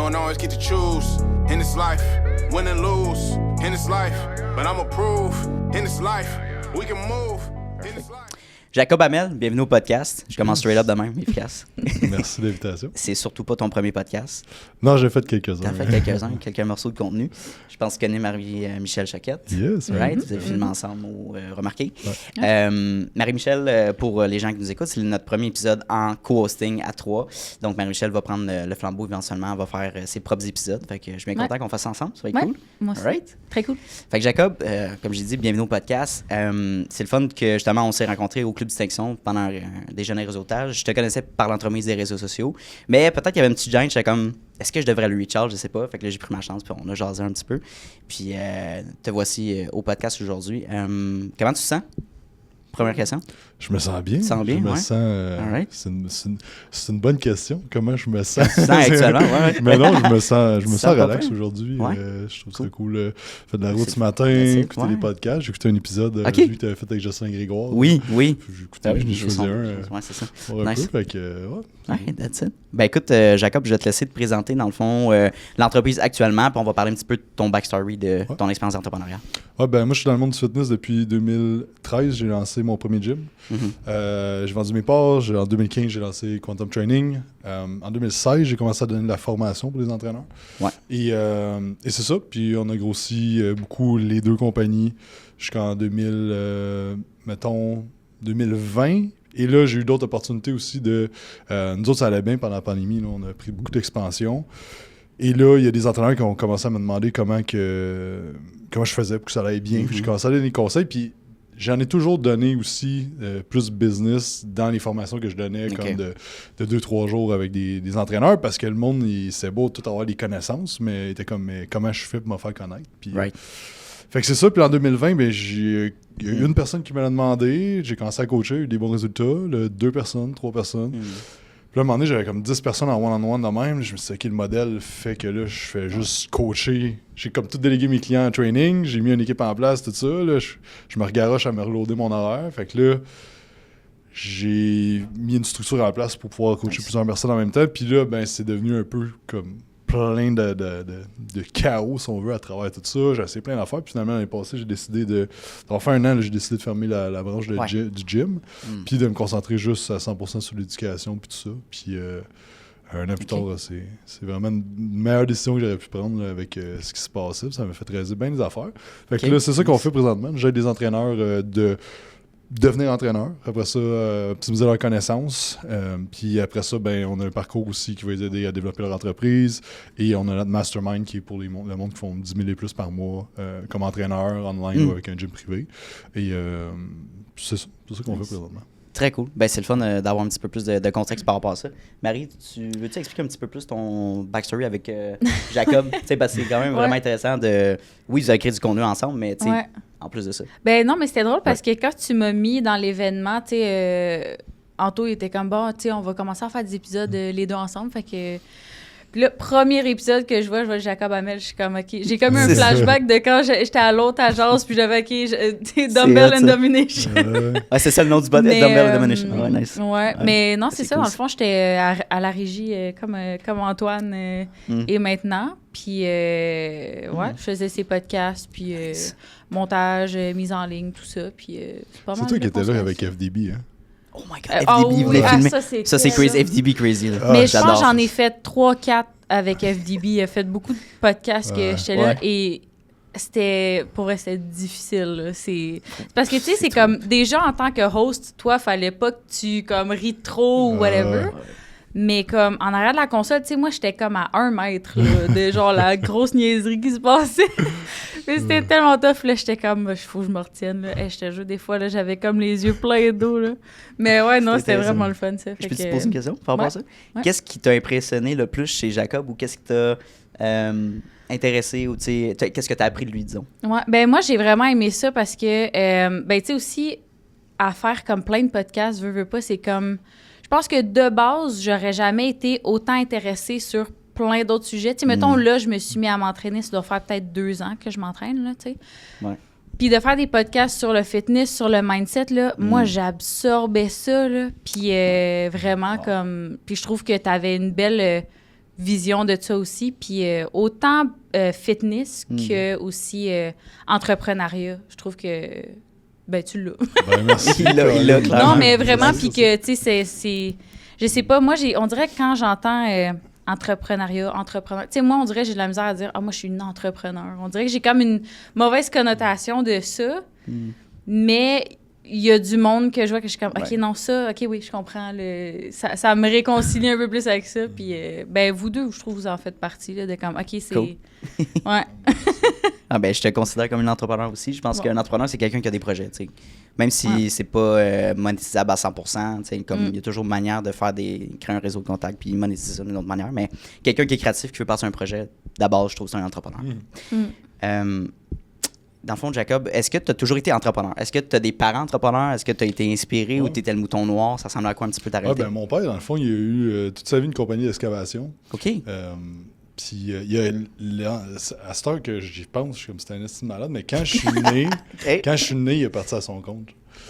don't always get to choose in this life, win and lose in this life, but I'ma prove in this life, we can move in this life. Jacob Hamel, bienvenue au podcast. Je commence straight up de même, efficace. Merci de l'invitation. C'est surtout pas ton premier podcast. Non, j'ai fait quelques-uns. T'as fait quelques-uns, quelques morceaux de contenu. Je pense que tu connais Marie-Michel Choquette. Yes, right? Vous avez filmé ensemble au Remarqué. Ouais. Marie-Michel, pour les gens qui nous écoutent, c'est notre premier épisode en co-hosting à 3. Donc, Marie-Michel va prendre le flambeau éventuellement. Elle va faire ses propres épisodes. Fait que je suis bien content qu'on fasse ça ensemble. Ça va être cool. Moi aussi. Right? Très cool. Fait que Jacob, comme j'ai dit, bienvenue au podcast. C'est le fun que justement on s'est rencontrés au Club Distinction pendant un déjeuner réseautage. Je te connaissais par l'entremise des réseaux sociaux, mais peut-être qu'il y avait une petite gêne. J'étais comme, est-ce que je devrais le reach out? Je sais pas. Fait que là, j'ai pris ma chance, puis on a jasé un petit peu. Puis te voici au podcast aujourd'hui. Comment tu te sens? Première question. Je me sens bien. Tu sens bien, je me ouais. sens. Alright. C'est une bonne question. Comment je me sens? Tu te sens actuellement, ouais. Mais non, je me sens pas relax pire. aujourd'hui. Ouais. Je trouve ça cool. Fait de la route C'est- ce matin, that's it, écouter ouais. des podcasts. J'ai écouté un épisode Ok. celui que tu avais fait avec Jocelyn Grégoire. Oui. Puis j'ai écouté, Ah oui, j'ai j'ai choisi son- un. Ouais, c'est ça. Pour un Nice. peu. Fait que, ouais. Ouais, that's it. Ben écoute, Jacob, je vais te laisser te présenter, dans le fond, l'entreprise actuellement, puis on va parler un petit peu de ton backstory, de ton expérience d'entrepreneuriat. Ouais, ben moi, je suis dans le monde du fitness depuis 2013. J'ai lancé mon premier gym. J'ai vendu mes parts. En 2015, j'ai lancé Quantum Training. En 2016, j'ai commencé à donner de la formation pour les entraîneurs. Ouais. Et c'est ça. Puis on a grossi beaucoup les deux compagnies jusqu'en 2020. Et là, j'ai eu d'autres opportunités aussi de... nous autres, ça allait bien pendant la pandémie. Là, on a pris beaucoup d'expansion. Et là, il y a des entraîneurs qui ont commencé à me demander comment je faisais pour que ça aille bien. Puis j'ai commencé à donner des conseils. Puis j'en ai toujours donné aussi plus business dans les formations que je donnais, comme de 2-3 jours avec des entraîneurs, parce que le monde, c'est beau tout avoir des connaissances, mais il était comme, mais comment je fais pour me faire connaître? Puis, Right. fait que c'est ça. Puis en 2020, ben, il y a eu une personne qui me l'a demandé. J'ai commencé à coacher, j'ai eu des bons résultats. Là, 2 personnes, 3 personnes. Puis là, à un moment donné, j'avais comme 10 personnes en one-on-one de même. Je me suis dit, OK, le modèle fait que là, je fais juste coacher. J'ai comme tout délégué mes clients en training. J'ai mis une équipe en place, tout ça. Là, je me regaroche à me reloader mon horaire. Fait que là, j'ai mis une structure en place pour pouvoir coacher plusieurs personnes en même temps. Puis là, ben, c'est devenu un peu comme plein de chaos, si on veut, à travers tout ça. J'ai essayé plein d'affaires. Puis finalement, l'année passée, j'ai décidé de... Ça va faire un an, là, j'ai décidé de fermer la branche du gym. Puis de me concentrer juste à 100% sur l'éducation, puis tout ça. Puis un an plus tard, là, c'est vraiment une meilleure décision que j'aurais pu prendre là, avec ce qui se passait. Puis ça m'a fait réaliser bien des affaires. Fait que là, c'est ça qu'on fait présentement. J'aide des entraîneurs de devenir entraîneur. Après ça, optimiser leurs connaissances. Puis après ça, ben, on a un parcours aussi qui va les aider à développer leur entreprise. Et on a notre mastermind qui est pour le monde qui font 10 000 et plus par mois comme entraîneur online ou avec un gym privé. Et c'est ça qu'on fait présentement. Très cool. Ben, c'est le fun d'avoir un petit peu plus de contexte par rapport à ça. Marie, veux-tu expliquer un petit peu plus ton backstory avec Jacob? Tu sais, parce que c'est quand même vraiment intéressant de... Oui, vous avez créé du contenu ensemble, mais tu sais, en plus de ça. Ben non, mais c'était drôle parce que quand tu m'as mis dans l'événement, tu sais, Anto, il était comme, bon, tu sais, on va commencer à faire des épisodes les deux ensemble. Fait que... Puis là, premier épisode que je vois Jacob Hamel, je suis comme, OK. J'ai comme eu un flashback de quand j'étais à l'autre agence, puis j'avais, OK, Dumbbell and Domination. Ouais, c'est ça le nom du podcast, Dumbbell and Domination. Ouais, nice. Ouais, mais non, c'est ça. cool, Dans le fond, j'étais à la régie comme Antoine et maintenant. Puis, ouais, je faisais ses podcasts, puis montage, mise en ligne, tout ça. Puis, c'est pas mal. C'est toi qui étais là concept. avec FDB, hein? Oh my God, FDB, vous l'avez filmé. Ça, c'est crazy. FDB crazy. Là. Mais je pense j'adore. que j'en ai fait 3-4 avec FDB. Il a fait beaucoup de podcasts que j'étais là et c'était, pour vrai, c'était difficile. Là. C'est parce que, tu sais, c'est comme, déjà en tant que host, toi, fallait pas que tu, comme, ris trop ou whatever. Mais comme, en arrière de la console, tu sais, moi, j'étais comme à 1 mètre là, de genre la grosse niaiserie qui se passait. Mais c'était tellement tough, là, j'étais comme, il faut que je me retienne, là. Hey, je te jure, des fois, là, j'avais comme les yeux pleins d'eau, là. Mais ouais, non, c'était vraiment le fun, ça. Je peux te poser une question par rapport à ça? Ouais. Qu'est-ce qui t'a impressionné le plus chez Jacob ou qu'est-ce qui t'a intéressé ou, tu sais, qu'est-ce que t'as appris de lui, disons? Ouais, ben moi, j'ai vraiment aimé ça parce que, ben, tu sais, aussi, à faire comme plein de podcasts, veux pas, c'est comme... Je pense que de base, j'aurais jamais été autant intéressée sur plein d'autres sujets. Tu sais, mettons, là, je me suis mis à m'entraîner. Ça doit faire peut-être 2 ans que je m'entraîne, là, tu sais. Ouais. Puis de faire des podcasts sur le fitness, sur le mindset, là, moi, j'absorbais ça, là. Puis vraiment, comme... Puis je trouve que tu avais une belle vision de ça aussi. Puis autant fitness que aussi entrepreneuriat. Je trouve que, ben, tu l'as. Ben, merci. Il l'a, clairement. Non, mais vraiment, puis que, tu sais, c'est... Je sais pas, moi, on dirait que quand j'entends entrepreneuriat, entrepreneur... Tu sais, moi, on dirait que j'ai de la misère à dire « Ah, moi, je suis une entrepreneur ». On dirait que j'ai comme une mauvaise connotation de ça, mais il y a du monde que je vois que je suis comme « OK, non, ça, OK, oui, je comprends. » Ça me réconcilie un peu plus avec ça, puis ben, vous deux, je trouve que vous en faites partie, là, de comme « OK, c'est... Cool. Ouais. Ah ben, je te considère comme une entrepreneur aussi. Je pense qu'un entrepreneur, c'est quelqu'un qui a des projets, tu sais. Même si c'est pas monétisable à 100%, tu sais, comme il y a toujours une manière de créer un réseau de contacts puis monétiser ça d'une autre manière. Mais quelqu'un qui est créatif, qui veut passer un projet, d'abord, je trouve que c'est un entrepreneur. Dans le fond, Jacob, est-ce que tu as toujours été entrepreneur? Est-ce que tu as des parents entrepreneurs? Est-ce que tu as été inspiré ou tu étais le mouton noir? Ça ressemble à quoi un petit peu ta réalité? Ben, mon père, dans le fond, il a eu toute sa vie une compagnie d'excavation. OK. Puis il y a à cette heure que j'y pense, je suis comme c'était un estime malade, mais quand je suis né, il est parti à son compte.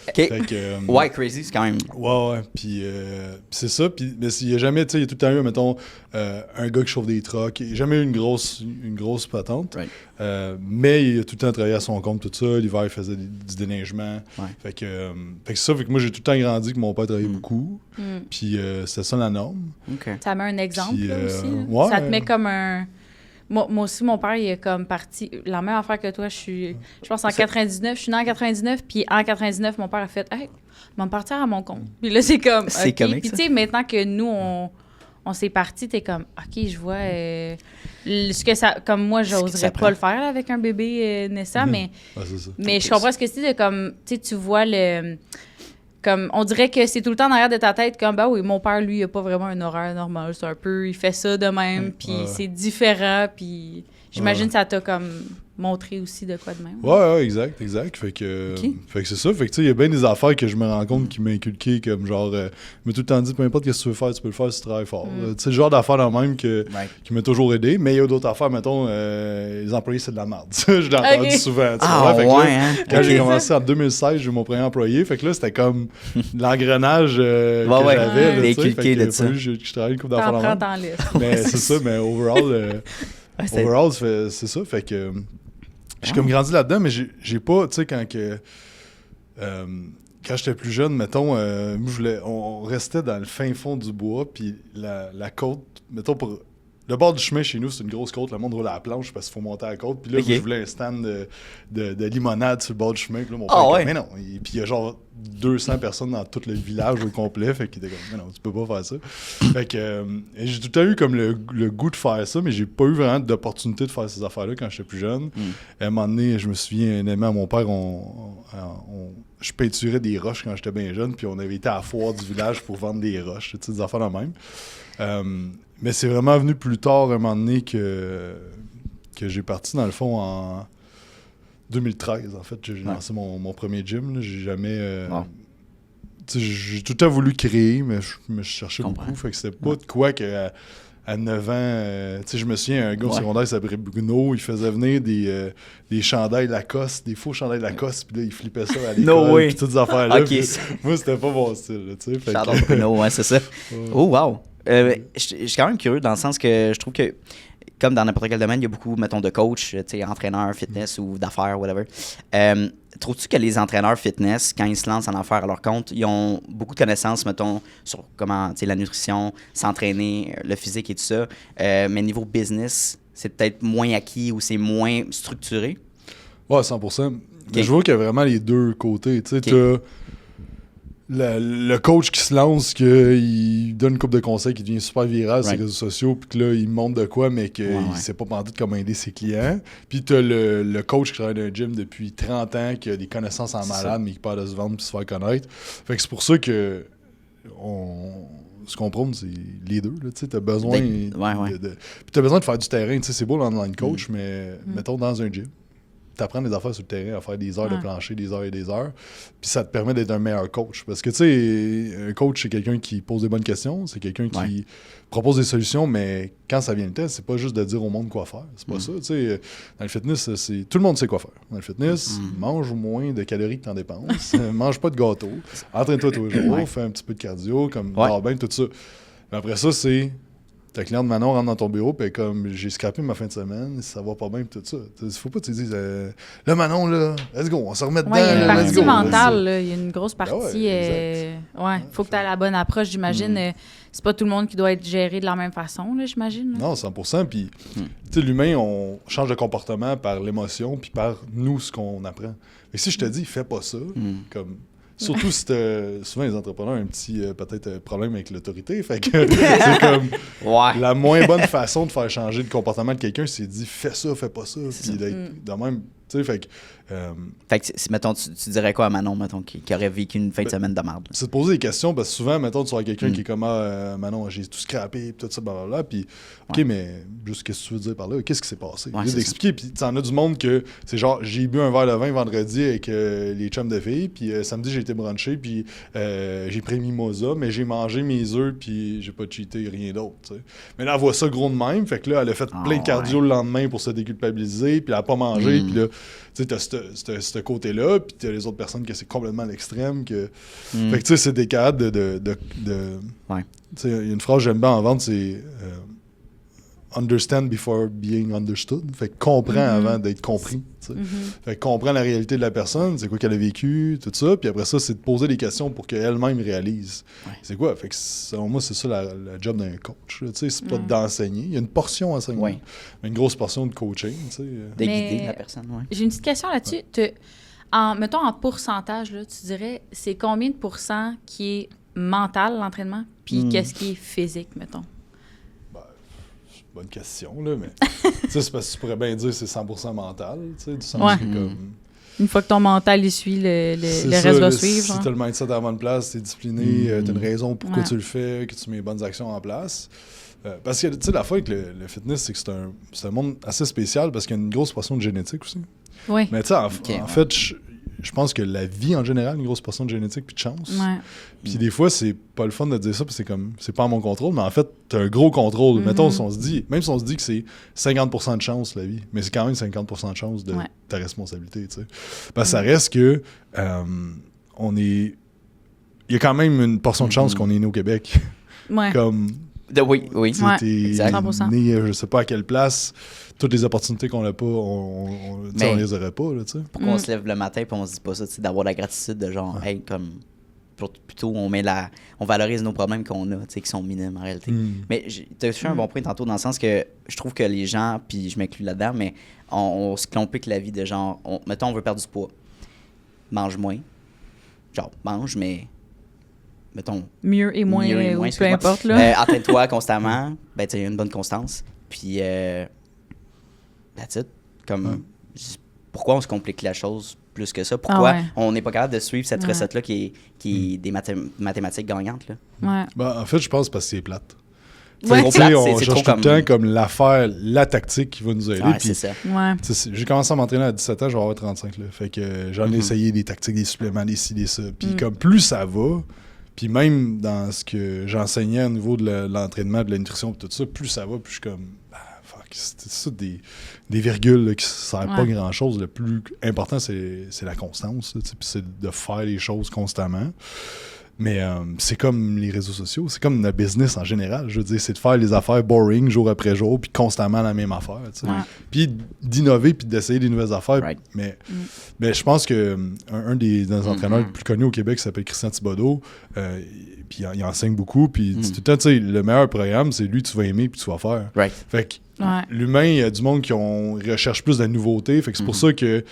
OK. Fait que, ouais, crazy, c'est quand même... Ouais. Puis c'est ça. Puis mais il y a jamais, tu sais, il y a tout le temps eu, mettons, un gars qui chauffe des trucks. Il n'y a jamais eu une grosse patente. Right. Mais il a tout le temps travaillé à son compte, tout ça. L'hiver, il faisait du déneigement. Ouais. Fait que c'est ça. Fait que moi, j'ai tout le temps grandi que mon père travaillait beaucoup. Puis c'était ça la norme. OK. Ça met un exemple, Puis, là, aussi. Là. ouais. Ça te met comme un... Moi aussi, mon père, il est comme parti... La même affaire que toi, je pense en 99. Je suis née en 99, puis en 99, mon père a fait « Hey, je vais me partir à mon compte. » Puis là, c'est comme... C'est OK. comique, Puis ça. tu sais, maintenant que nous, on s'est partis, t'es comme « OK, je vois... ce que ça... Comme moi, ça j'oserais prend. pas le faire là, avec un bébé naissant, mais Ouais, c'est ça. je comprends ce que tu dis de comme... Tu sais, tu vois le... Comme, on dirait que c'est tout le temps en arrière de ta tête, comme, bah oui, mon père, lui, il a pas vraiment un horaire normal. C'est un peu, il fait ça de même, puis c'est différent, puis j'imagine que ça t'a comme montré aussi de quoi de même. Ouais, exact. Fait que c'est ça. Fait que tu sais, il y a bien des affaires que je me rends compte qui m'ont inculqué, comme genre, il m'a tout le temps dit, peu importe ce que tu veux faire, tu peux le faire si tu travailles fort. Tu sais, le genre d'affaires dans le même qui m'a toujours aidé. Mais il y a d'autres affaires, mettons, les employés, c'est de la merde. Je l'ai entendu souvent. Tu vois. Fait que là, quand j'ai commencé en 2016, j'ai eu mon premier employé. Fait que là, c'était comme l'engrenage que j'avais. Les inculqués de ça. Je travaille une couple d'affaires dans le même. T'en liste. Mais c'est ça, mais overall, c'est ça. Fait que j'ai comme grandi là-dedans, mais j'ai pas, tu sais, quand j'étais plus jeune, mettons, on restait dans le fin fond du bois, puis la côte, mettons, le bord du chemin chez nous, c'est une grosse côte, le monde roule à la planche parce qu'il faut monter à la côte. Puis là, je voulais un stand de limonade sur le bord du chemin. Puis là, mon père dit, mais non. Puis il y a genre 200 personnes dans tout le village au complet. Fait qu'il était comme, mais non, tu peux pas faire ça. Fait que j'ai tout le temps eu comme le goût de faire ça, mais j'ai pas eu vraiment d'opportunité de faire ces affaires-là quand j'étais plus jeune. À un moment donné, je me souviens, un ami à mon père, je peinturais des roches quand j'étais bien jeune, puis on avait été à la foire du village pour vendre des roches, tu sais, des affaires de même. Mais c'est vraiment venu plus tard, un moment donné, que j'ai parti, dans le fond, en 2013, en fait. J'ai lancé mon premier gym. Là. J'ai jamais... j'ai tout le temps voulu créer, mais je me cherchais beaucoup. Fait que c'était pas de quoi que... À 9 ans, je me souviens, un gars au secondaire qui s'appelait Bruno, il faisait venir des chandails Lacoste, des faux chandails Lacoste, puis là, il flippait ça à l'école, puis toutes ces affaires-là. Moi, c'était pas mon style, tu sais. J'adore Bruno, c'est ça. Oh, wow! Je suis quand même curieux dans le sens que je trouve que, comme dans n'importe quel domaine, il y a beaucoup, mettons, de coachs, entraîneurs, fitness ou d'affaires, whatever. Trouves-tu que les entraîneurs fitness, quand ils se lancent en affaires à leur compte, ils ont beaucoup de connaissances, mettons, sur comment, la nutrition, s'entraîner, le physique et tout ça, mais niveau business, c'est peut-être moins acquis ou c'est moins structuré? Ouais, 100%. Mais je vois qu'il y a vraiment les deux côtés. Tu sais, t'as le coach qui se lance, qu'il donne une couple de conseils qui devient super viral sur les réseaux sociaux, puis que là, il montre de quoi, mais qu'il sait pas pantoute comment aider ses clients. Puis t'as le coach qui travaille dans un gym depuis 30 ans, qui a des connaissances en malade, mais qui parle de se vendre puis se faire connaître. Fait que c'est pour ça que ce qu'on prône, c'est les deux. Tu as besoin puis t'as besoin de faire du terrain. C'est beau l'online coach, mais mettons dans un gym. T'apprends des affaires sur le terrain, à faire des heures de plancher, des heures et des heures. Puis ça te permet d'être un meilleur coach. Parce que, tu sais, un coach, c'est quelqu'un qui pose des bonnes questions, c'est quelqu'un qui propose des solutions, mais quand ça vient le temps, c'est pas juste de dire au monde quoi faire. C'est pas ça. Tu sais, dans le fitness, tout le monde sait quoi faire. Dans le fitness, mange moins de calories que t'en dépenses, mange pas de gâteau, entraîne-toi tous les jours, fais un petit peu de cardio, comme dors bien, tout ça. Mais après ça, c'est ta cliente Manon rentre dans ton bureau, puis comme j'ai scrappé ma fin de semaine, ça va pas bien, puis tout ça. Il faut pas que tu dises, là, Manon, là, let's go, on se remet dedans. Oui, il y a une let's partie go. mentale, là, il y a une grosse partie. Ouais, faut que tu aies la bonne approche, j'imagine. C'est pas tout le monde qui doit être géré de la même façon, là, j'imagine. Là. Non, 100%. Puis, tu sais, l'humain, on change de comportement par l'émotion, puis par nous, ce qu'on apprend. Et si je te dis, fais pas ça, comme. Surtout si souvent les entrepreneurs ont un petit peut-être problème avec l'autorité. Fait que c'est comme la moins bonne façon de faire changer le comportement de quelqu'un, c'est de dire fais ça, fais pas ça. Puis de même, tu sais, fait que. Fait que, mettons, tu dirais quoi à Manon, mettons, qui aurait vécu une fin de semaine de merde? C'est de poser des questions, parce que souvent, mettons, tu vois quelqu'un qui est comme Manon, j'ai tout scrappé, tout ça, blablabla. Puis, OK, mais juste qu'est-ce que tu veux dire par là? Qu'est-ce qui s'est passé? Juste d'expliquer. Puis, tu en as du monde que c'est genre, j'ai bu un verre de vin vendredi avec les chums de filles, puis samedi, j'ai été brunché, puis j'ai pris mimosa, mais j'ai mangé mes œufs, puis j'ai pas cheaté, rien d'autre. T'sais. Mais là, elle voit ça gros de même. Fait que là, elle a fait plein de cardio le lendemain pour se déculpabiliser, puis elle a pas mangé, puis là, tu sais, t'as ce côté-là, puis t'as les autres personnes que c'est complètement à l'extrême. Fait que tu sais, c'est des cas de Ouais. Tu sais, il y a une phrase que j'aime bien en vente, c'est understand before being understood. Fait que comprends avant d'être compris. Fait que comprends la réalité de la personne, c'est quoi qu'elle a vécu, tout ça, puis après ça, c'est de poser des questions pour qu'elle-même réalise. Ouais. C'est quoi? Fait que selon moi, c'est ça la job d'un coach. Tu sais, c'est pas d'enseigner. Il y a une portion enseignement, mais une grosse portion de coaching. Tu sais. De guider la personne, J'ai une petite question là-dessus. Mettons en pourcentage, là, tu dirais, c'est combien de pourcents qui est mental, l'entraînement, puis qu'est-ce qui est physique, mettons? Bonne question, là, mais c'est parce que tu pourrais bien dire que c'est 100% mental, tu sais, du sens que comme... Une fois que ton mental, il suit, le reste va suivre. Si tu as le mindset à la bonne place, tu es discipliné, tu as une raison pourquoi tu le fais, que tu mets les bonnes actions en place. Parce que, tu sais, la fois avec le fitness, c'est que c'est un monde assez spécial parce qu'il y a une grosse portion de génétique aussi. Oui. Mais tu sais, en fait, je pense que la vie en général, une grosse portion de génétique puis de chance. Ouais. Puis des fois, c'est pas le fun de dire ça parce que c'est pas à mon contrôle, mais en fait, t'as un gros contrôle. Mettons, si on se dit, même si on se dit que c'est 50% de chance la vie, mais c'est quand même 50% de chance de ta responsabilité, tu sais. Parce que ça reste que il y a quand même une portion de chance qu'on est né au Québec. Ouais. Comme oui. T'es né, je sais pas à quelle place, toutes les opportunités qu'on n'a pas, on les aurait pas, là, tu sais. Pourquoi on se lève le matin et on se dit pas ça, tu sais, d'avoir la gratitude de genre, hey, comme, plutôt on valorise nos problèmes qu'on a, tu sais, qui sont minimes en réalité. Mais tu as fait un bon point tantôt dans le sens que je trouve que les gens, puis je m'inclus là-dedans, mais on se complique la vie de genre, mettons, on veut perdre du poids. Mange moins. Genre, mange, mais... mettons, mieux et moins ou peu importe. Là. Entraîne-toi constamment. Ben, tu as une bonne constance. Puis, that's it. Comme, pourquoi on se complique la chose plus que ça? Pourquoi on n'est pas capable de suivre cette recette-là qui est des mathématiques gagnantes? Là? Ouais. Ben, en fait, je pense parce que c'est plate. Ouais. On cherche tout le temps comme l'affaire, la tactique qui va nous aider. Ouais, c'est ça. Ouais. J'ai commencé à m'entraîner à 17 ans, je vais avoir 35. Là. Fait que j'en ai essayé des tactiques, des suppléments, des ci, des ça. Puis comme plus ça va... Puis même dans ce que j'enseignais au niveau de l'entraînement, de la nutrition et tout ça, plus ça va, plus je suis comme, fuck, c'est ça des virgules là, qui ne servent pas grand-chose. Le plus important, c'est la constance. Puis c'est de faire les choses constamment. Mais c'est comme les réseaux sociaux, c'est comme notre business en général. Je veux dire, c'est de faire les affaires boring jour après jour, puis constamment la même affaire. Puis d'innover, puis d'essayer des nouvelles affaires. Right. Mais je pense que un des entraîneurs les plus connus au Québec s'appelle Christian Thibodeau. Puis il enseigne beaucoup. Puis tout le temps, tu sais, le meilleur programme, c'est lui que tu vas aimer, puis tu vas faire. Right. Fait que l'humain, il y a du monde qui recherche plus de nouveautés. Fait que c'est pour ça que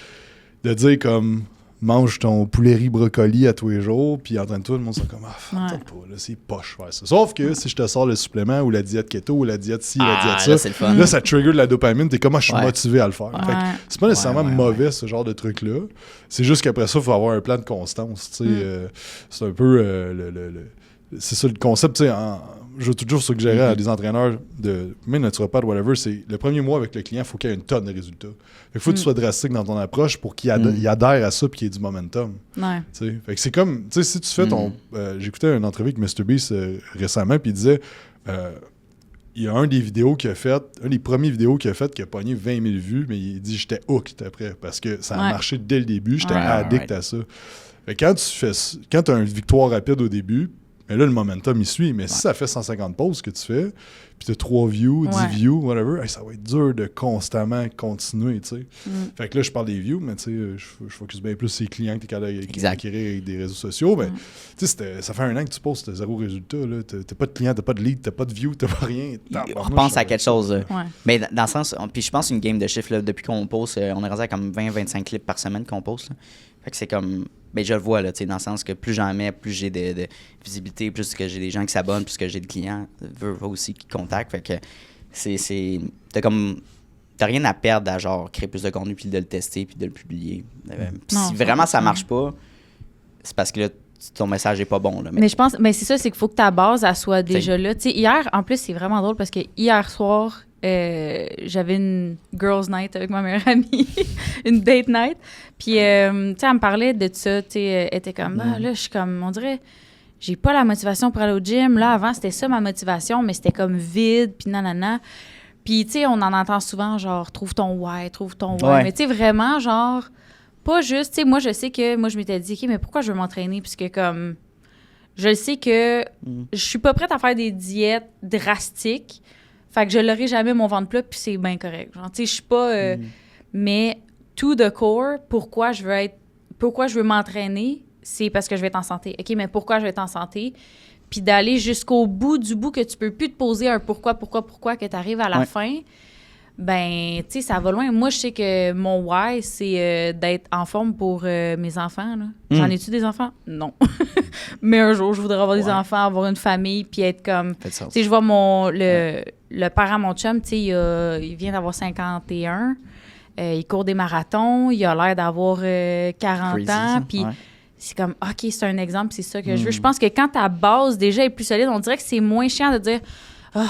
de dire comme... mange ton poulet riz brocoli à tous les jours, puis entraîne-toi, le monde sont comme pas, là, c'est poche faire ça. Sauf que si je te sors le supplément ou la diète keto ou la diète ci, la diète ça, là, c'est le fun. Là, ça trigger de la dopamine, t'es comme je suis motivé à le faire. Fait que c'est pas nécessairement mauvais ce genre de truc-là. C'est juste qu'après ça, il faut avoir un plan de constance. C'est un peu c'est ça le concept, tu sais. Je veux toujours suggérer à des entraîneurs de même naturopathe, whatever, c'est le premier mois avec le client, il faut qu'il y ait une tonne de résultats. Il faut que tu sois drastique dans ton approche pour qu'il adhère à ça et qu'il y ait du momentum. Ouais. Fait que c'est comme, tu sais, si tu fais ton... j'écoutais une entrevue avec MrBeast récemment, puis il disait, il y a un des premiers vidéos qu'il a fait qui a pogné 20 000 vues, mais il dit, j'étais hooked après, parce que ça a marché dès le début, j'étais addict à ça. Fait que quand tu as une victoire rapide au début, Mais là, le momentum, il suit. Mais si ça fait 150 posts que tu fais, puis tu as 3 views, 10 views, whatever, ça va être dur de constamment continuer, tu sais. Fait que là, je parle des views, mais tu sais, je focus bien plus sur les clients que tu es capable d'acquérir avec des réseaux sociaux. Mais tu sais, ça fait 1 an que tu postes, t'as 0 résultat, là. T'as pas de clients, t'as pas de lead, t'as pas de views, t'as pas rien. On repense à quelque chose. Mais dans le sens, puis je pense une game de chiffres, là, depuis qu'on poste, on est rendu à comme 20-25 clips par semaine qu'on poste, là. Fait que c'est comme... Ben, je le vois, là, dans le sens que plus j'en mets, plus j'ai de visibilité, plus que j'ai des gens qui s'abonnent, plus que j'ai de clients, veut aussi qui contactent. Fait que t'as rien à perdre à genre créer plus de contenu, puis de le tester, puis de le publier. Puis si vraiment ça marche pas, c'est parce que là, ton message est pas bon. Là, mais je pense, c'est ça, c'est qu'il faut que ta base, elle soit déjà là. T'sais, hier, en plus, c'est vraiment drôle parce que hier soir, j'avais une girls' night avec ma meilleure amie, une date night. Puis, tu sais, elle me parlait de ça. Tu sais, elle était comme, là, je suis comme, on dirait, j'ai pas la motivation pour aller au gym. Là, avant, c'était ça ma motivation, mais c'était comme vide, puis nanana. Puis, tu sais, on en entend souvent, genre, trouve ton why. Mais, tu sais, vraiment, genre, pas juste, tu sais, moi, je sais que, moi, je m'étais dit, OK, mais pourquoi je veux m'entraîner? Puisque, comme, je sais que je suis pas prête à faire des diètes drastiques. Fait que je l'aurai jamais mon ventre plat, puis c'est bien correct. Genre, tu sais, je suis pas... Mais, to the core, pourquoi je veux m'entraîner, c'est parce que je vais être en santé. OK, mais pourquoi je vais être en santé? Puis d'aller jusqu'au bout du bout que tu peux plus te poser un pourquoi, que tu arrives à la fin, ben, tu sais, ça va loin. Moi, je sais que mon why, c'est d'être en forme pour mes enfants. Là. J'en ai-tu des enfants? Non. Mais un jour, je voudrais avoir des enfants, avoir une famille, puis être comme... Tu sais, je vois le père à mon chum, tu sais, il vient d'avoir 51. Il court des marathons. Il a l'air d'avoir 40 ans. Puis c'est comme, OK, c'est un exemple, c'est ça que je veux. Je pense que quand ta base, déjà, est plus solide, on dirait que c'est moins chiant de dire...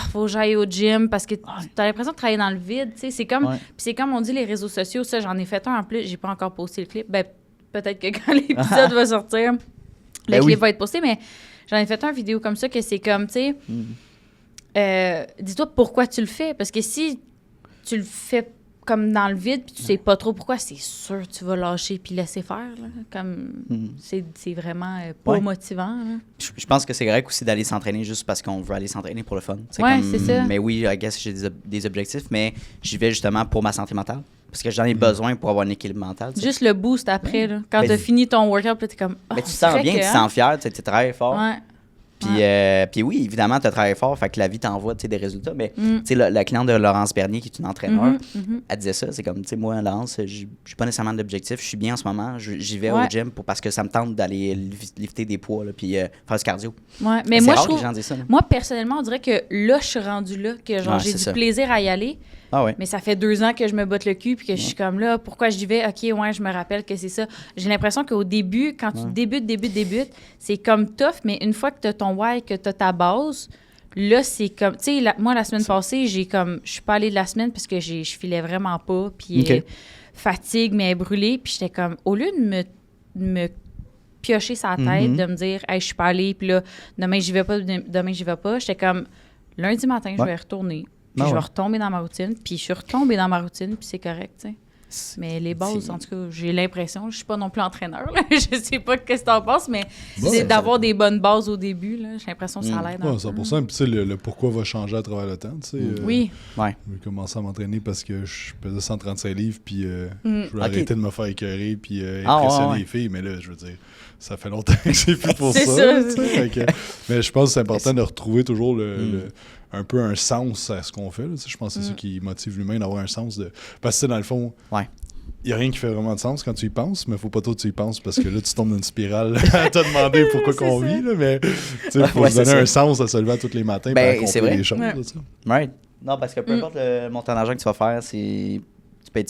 faut que j'aille au gym parce que t'as l'impression de travailler dans le vide, tu sais, c'est comme puis c'est comme on dit les réseaux sociaux, ça j'en ai fait un en plus, j'ai pas encore posté le clip, ben peut-être que quand l'épisode va sortir le clip va être posté, mais j'en ai fait un vidéo comme ça que c'est comme, tu sais dis-toi pourquoi tu le fais, parce que si tu le fais comme dans le vide puis tu sais pas trop pourquoi, c'est sûr que tu vas lâcher puis laisser faire là. Comme c'est vraiment pas motivant là. Je pense que c'est correct aussi d'aller s'entraîner juste parce qu'on veut aller s'entraîner pour le fun. C'est ça. Mais oui, I guess j'ai des objectifs, mais j'y vais justement pour ma santé mentale parce que j'en ai besoin pour avoir un équilibre mental. T'sais. Juste le boost après là. Quand t'as fini ton workout, là, t'es comme mais tu te sens bien, tu te sens fier, tu travailles fort. Puis oui, évidemment, tu as travaillé fort, fait que la vie t'envoie des résultats. Mais la cliente de Laurence Bernier, qui est une entraîneur, elle disait ça. C'est comme, tu sais, moi, Laurence, j'ai pas nécessairement d'objectif. Je suis bien en ce moment. J'y vais au gym parce que ça me tente d'aller lifter des poids là, puis faire du cardio. Ouais, mais moi, je trouve, moi, personnellement, on dirait que là, je suis rendue là, que genre, j'ai du plaisir à y aller. Ah ouais. Mais ça fait 2 ans que je me botte le cul puis que je suis comme là, pourquoi j'y vais? OK, je me rappelle que c'est ça. J'ai l'impression qu'au début, quand tu débutes, c'est comme tough, mais une fois que tu as ton why, que tu as ta base, là, c'est comme... Tu sais, moi, la semaine passée, je suis pas allée de la semaine parce que je filais vraiment pas, puis fatigue, mais brûlée, puis j'étais comme... Au lieu de me piocher sa tête, de me dire « Hey, je suis pas allée, puis là, demain, j'y vais pas, j'étais comme... Lundi matin, je vais retourner. Puis je vais retomber dans ma routine. Puis je suis retombée dans ma routine, puis c'est correct, tu sais. Mais les bases, en tout cas, j'ai l'impression, je suis pas non plus entraîneur, là. Je sais pas ce que t'en penses, mais c'est d'avoir des bonnes bases au début, là. J'ai l'impression que ça l'aide. 100%. Puis tu sais, le pourquoi va changer à travers le temps, tu sais. Oui. J'ai commencé à m'entraîner parce que je pesais 135 livres, puis je voulais arrêter de me faire écœurer, puis impressionner les filles. Mais là, je veux dire, ça fait longtemps que j'ai plus pour ça. Mais je pense que c'est important de retrouver toujours un peu un sens à ce qu'on fait. Là. Je pense que c'est ça qui motive l'humain d'avoir un sens de... Parce que dans le fond, il n'y a rien qui fait vraiment de sens quand tu y penses, mais il ne faut pas trop que tu y penses parce que là, tu tombes dans une spirale à te demander pourquoi qu'on vit. Là, mais il faut se donner un sens à se lever tous les matins pour accomplir les choses. Right. Non, parce que peu importe le montant d'argent que tu vas faire, tu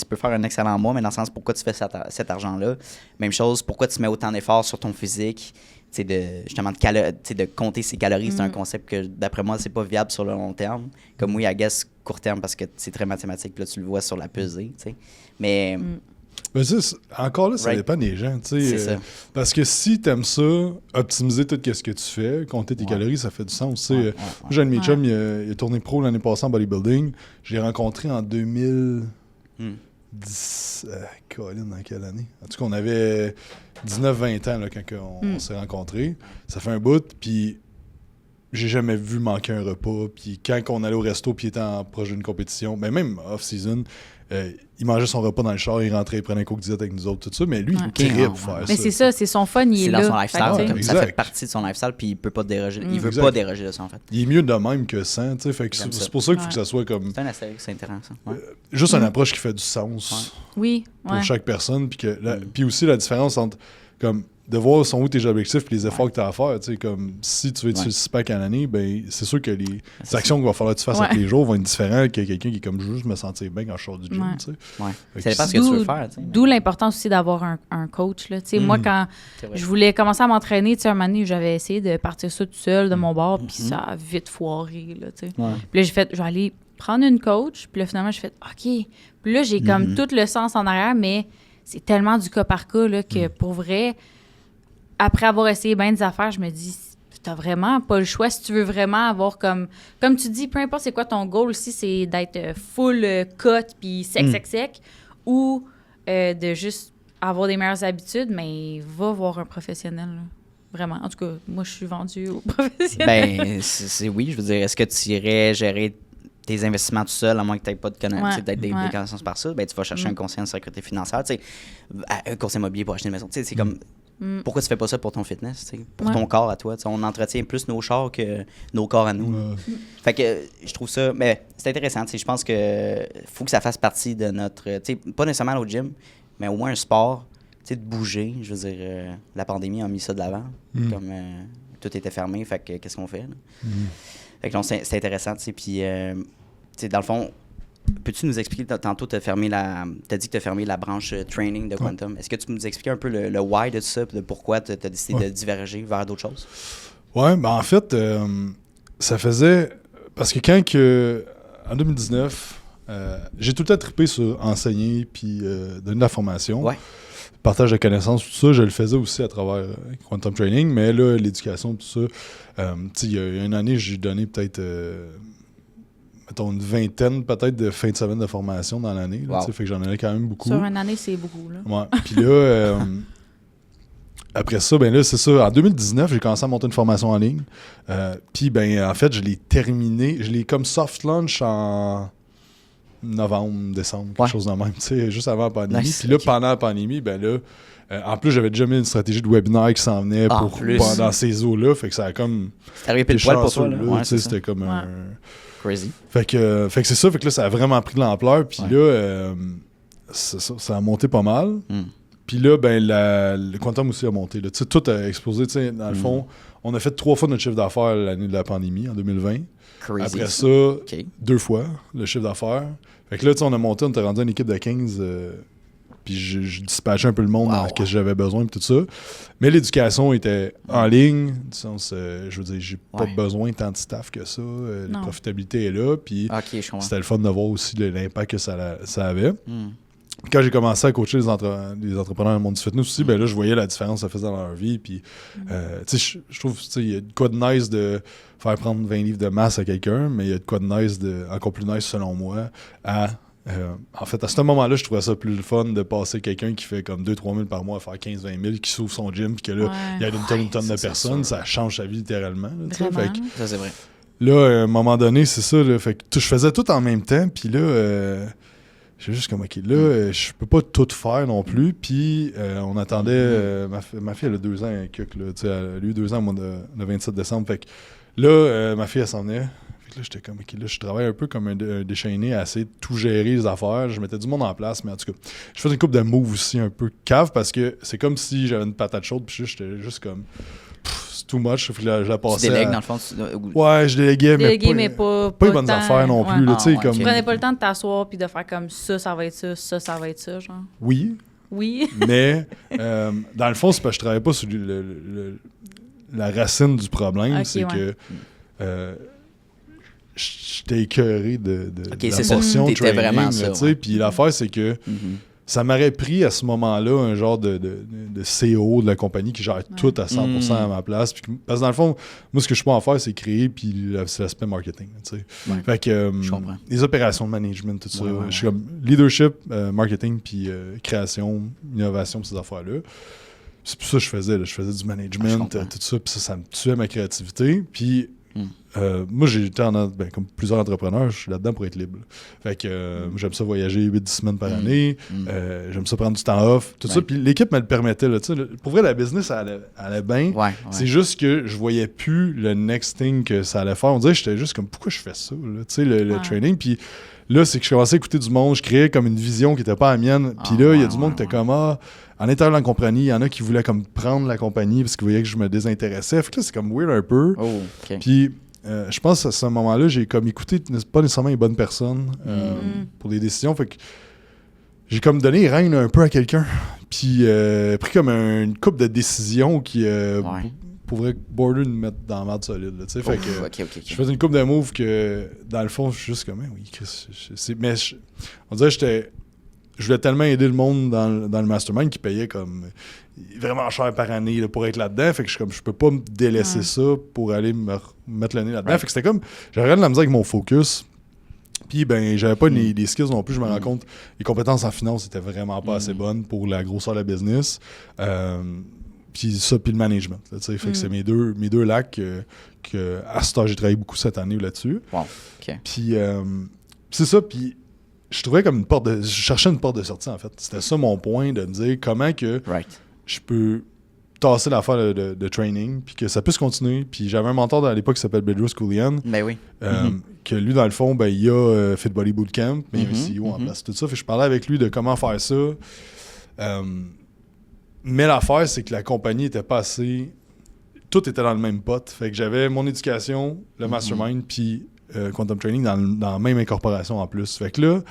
peux faire un excellent mois, mais dans le sens pourquoi tu fais cet argent-là. Même chose, pourquoi tu mets autant d'efforts sur ton physique. De compter ses calories, c'est un concept que, d'après moi, c'est pas viable sur le long terme. Comme oui, I guess, court terme, parce que c'est très mathématique, puis là, tu le vois sur la pesée, tu sais. Mais... Mais encore là, ça dépend des gens, tu sais. Parce que si t'aimes ça, optimiser tout ce que tu fais, compter tes calories, ça fait du sens, tu sais. Moi, j'ai un de mes chums, il a tourné pro l'année passée en bodybuilding. Je l'ai rencontré en 2010... Colin, dans quelle année? En tout cas, on avait 19-20 ans là, quand on s'est rencontrés. Ça fait un bout, puis j'ai jamais vu manquer un repas. Puis quand on allait au resto, puis il était en projet d'une compétition, ben même off-season, il mangeait son repas dans le char, il rentrait, il prenait un coke diète avec nous autres, tout ça. Mais lui, il trippe faire ça. Mais c'est ça, c'est son fun, il C'est est dans là. son lifestyle, Fait que, comme ça Exact. fait partie de son lifestyle, puis il peut pas déroger. Il veut Exact. pas déroger de ça, en fait. Il est mieux de même que sans, tu sais. Fait que J'aime ça. c'est pour ça qu'il faut que ça soit comme C'est un astérix, c'est intéressant. Ouais. juste une approche qui fait du sens Oui, pour ouais. chaque personne. Puis aussi la différence entre comme de voir sont où tes objectifs et les efforts que tu as à faire. Tu sais, comme si tu veux être sur le 6-pack à l'année, ben c'est sûr que les actions qu'il va falloir que tu fasses à tous les jours vont être différentes que quelqu'un qui est comme juste me sentir bien quand je sors du gym. Tu sais. Ouais. Fait Ça que dépend ce que tu veux faire. Tu sais. D'où l'importance aussi d'avoir un coach. Là. Moi, quand je voulais commencer à m'entraîner, un moment donné, j'avais essayé de partir ça tout seul de mon bord, puis ça a vite foiré. Là, tu sais. Puis là, j'ai fait, je vais aller prendre une coach, puis là, finalement, j'ai fait, OK. Puis là, j'ai comme tout le sens en arrière, mais c'est tellement du cas par cas là, que pour vrai, après avoir essayé bien des affaires, je me dis, t'as vraiment pas le choix si tu veux vraiment avoir comme tu dis, peu importe c'est quoi ton goal aussi, c'est d'être full cut puis sec, ou de juste avoir des meilleures habitudes, mais va voir un professionnel. Là. Vraiment. En tout cas, moi, je suis vendue au professionnel. Ben, c'est oui. Je veux dire, est-ce que tu irais gérer tes investissements tout seul, à moins que tu n'aies pas de connaissances, peut-être des connaissances par ça? Ben, tu vas chercher un conseiller en sécurité financière, tu sais, un conseiller immobilier pour acheter une maison. Tu sais, c'est comme... Pourquoi tu fais pas ça pour ton fitness, tu sais, pour ton corps à toi? Tu sais, on entretient plus nos chars que nos corps à nous. Fait que je trouve ça... Mais c'est intéressant. Tu sais, je pense que faut que ça fasse partie de notre... Tu sais, pas nécessairement au gym, mais au moins un sport, tu sais, de bouger. Je veux dire, la pandémie a mis ça de l'avant. Comme tout était fermé, fait que qu'est-ce qu'on fait? Là? Fait que non, c'est intéressant, tu sais. Puis, tu sais, dans le fond... Peux-tu nous expliquer, tantôt, t'as dit que tu as fermé la branche training de Quantum. Est-ce que tu peux nous expliquer un peu le why de tout ça, de pourquoi tu as décidé de diverger vers d'autres choses? Ouais, ben en fait, ça faisait... Parce que quand en 2019, j'ai tout le temps trippé sur enseigner puis donner de la formation. Ouais. Partage de connaissances, tout ça, je le faisais aussi à travers Quantum Training, mais là, l'éducation, tout ça, tu sais, il y a une année, j'ai donné peut-être... mettons une vingtaine peut-être de fins de semaine de formation dans l'année. Là, fait que j'en ai quand même beaucoup. Sur une année, c'est beaucoup. Là. Ouais. Puis là, après ça, ben là, c'est ça. En 2019, j'ai commencé à monter une formation en ligne. Puis, ben, en fait, je l'ai terminé. Je l'ai comme soft launch en novembre, décembre, quelque chose de même. Tu sais, juste avant la pandémie. Nice, puis là, pendant la pandémie, ben là, en plus, j'avais déjà mis une stratégie de webinaire qui s'en venait dans ces eaux-là. Fait que ça a comme... C'est arrivé pile poil pour toi, là. Ouais, c'était comme un... Crazy. Fait que c'est ça, fait que là, ça a vraiment pris de l'ampleur. Puis là, ça a monté pas mal. Puis là, ben, le Quantum aussi a monté. Là. Tout a explosé. Dans le fond, on a fait 3 fois notre chiffre d'affaires l'année de la pandémie, en 2020. Crazy. Après ça, 2 fois le chiffre d'affaires. Fait que là, on a monté, on était rendu une équipe de 15. Puis je dispatchais un peu le monde dans ce que j'avais besoin et tout ça. Mais l'éducation était en ligne, du sens, je veux dire, j'ai pas besoin de tant de staff que ça. La profitabilité est là, puis c'était le fun de voir aussi l'impact que ça avait. Quand j'ai commencé à coacher les entrepreneurs dans le monde du fitness aussi, ben là, je voyais la différence que ça faisait dans leur vie. Puis, tu sais, je trouve qu'il y a de quoi de nice de faire prendre 20 livres de masse à quelqu'un, mais il y a de quoi de nice, encore plus nice selon moi, en fait, à ce moment-là, je trouvais ça plus le fun de passer quelqu'un qui fait comme 2-3 000 par mois à faire 15-20 000, qui s'ouvre son gym, puis que là, il y a une tonne de personnes, ça change sa vie littéralement. Là, fait que, ça, c'est vrai. Là, à un moment donné, c'est ça. Là, fait que je faisais tout en même temps, puis là, j'ai juste comme, OK, là, je peux pas tout faire non plus, puis on attendait... ma fille, elle a 2 ans, elle a eu 2 ans le 27 décembre, fait que là, ma fille, elle s'en venait. Là, j'étais comme, OK, là, je travaille un peu comme un déchaîné à essayer de tout gérer les affaires. Je mettais du monde en place, mais en tout cas, je faisais une couple de moves aussi un peu cave parce que c'est comme si j'avais une patate chaude, puis j'étais juste comme, c'est too much. Je la passais. Tu délègues, dans le fond? Ouais, je déléguais, mais pas les bonnes affaires non plus. Là, comme... Tu prenais pas le temps de t'asseoir puis de faire comme ça va être ça, ça va être ça, genre? Oui. Mais, dans le fond, c'est parce que je travaillais pas sur la racine du problème. C'est que... j'étais écœuré de la portion training. Vraiment ça, puis l'affaire, c'est que ça m'aurait pris à ce moment-là un genre de CEO de la compagnie qui gère tout à 100% à ma place. Puis, parce que dans le fond, moi, ce que je peux en faire, c'est créer, puis c'est l'aspect marketing. Fait que les opérations de management, tout ça. Je suis comme leadership, marketing, puis création, innovation, ces affaires-là. C'est pour ça que je faisais. Je faisais du management, tout ça, puis ça me tuait ma créativité. Puis moi, j'ai été comme plusieurs entrepreneurs, je suis là-dedans pour être libre. Fait que j'aime ça voyager 8-10 semaines par année. J'aime ça prendre du temps off. Tout ça. Puis l'équipe me le permettait. Là, pour vrai, la business, elle allait bien. Ouais. C'est juste que je voyais plus le next thing que ça allait faire. On dirait que j'étais juste comme, pourquoi je fais ça? Là? Le training. Puis là, c'est que je commençais à écouter du monde. Je créais comme une vision qui n'était pas la mienne. Puis là, il y a du monde qui était comme, en intérieur de la compagnie, il y en a qui voulaient comme prendre la compagnie parce qu'ils voyaient que je me désintéressais. Fait que là, c'est comme weird un peu. Oh, OK. Puis je pense à ce moment-là, j'ai comme écouté pas nécessairement les bonnes personnes pour des décisions. Fait que j'ai comme donné les rênes un peu à quelqu'un. Puis pris comme une couple de décisions qui pourraient border de me mettre dans la merde solide. Là, fait que je faisais une couple de moves que dans le fond, je suis juste comme oui, Chris. On dirait que je voulais tellement aider le monde dans le mastermind qui payait comme vraiment cher par année là, pour être là-dedans. Fait que je peux pas me délaisser ça pour aller me mettre le nez là-dedans. Fait que c'était comme, j'avais rien de la misère avec mon focus. Puis j'avais pas les skills non plus. Je me rends compte, les compétences en finance étaient vraiment pas assez bonnes pour la grosseur de la business. Puis ça, puis le management. Là, fait que c'est mes deux lacs que à ce temps, j'ai travaillé beaucoup cette année là-dessus. Wow. OK. Puis c'est ça, puis je trouvais comme je cherchais une porte de sortie, en fait. C'était ça mon point, de me dire comment que je peux tasser l'affaire de training, puis que ça puisse continuer. Puis j'avais un mentor à l'époque qui s'appelle Bedros Koulian, que lui, dans le fond, il a Fit Body Bootcamp, mais il y a un CEO en place, tout ça. Fait que je parlais avec lui de comment faire ça. Mais l'affaire, c'est que la compagnie était pas assez... Tout était dans le même pot. Fait que j'avais mon éducation, le mastermind, puis Quantum Training dans la même incorporation en plus. Fait que là,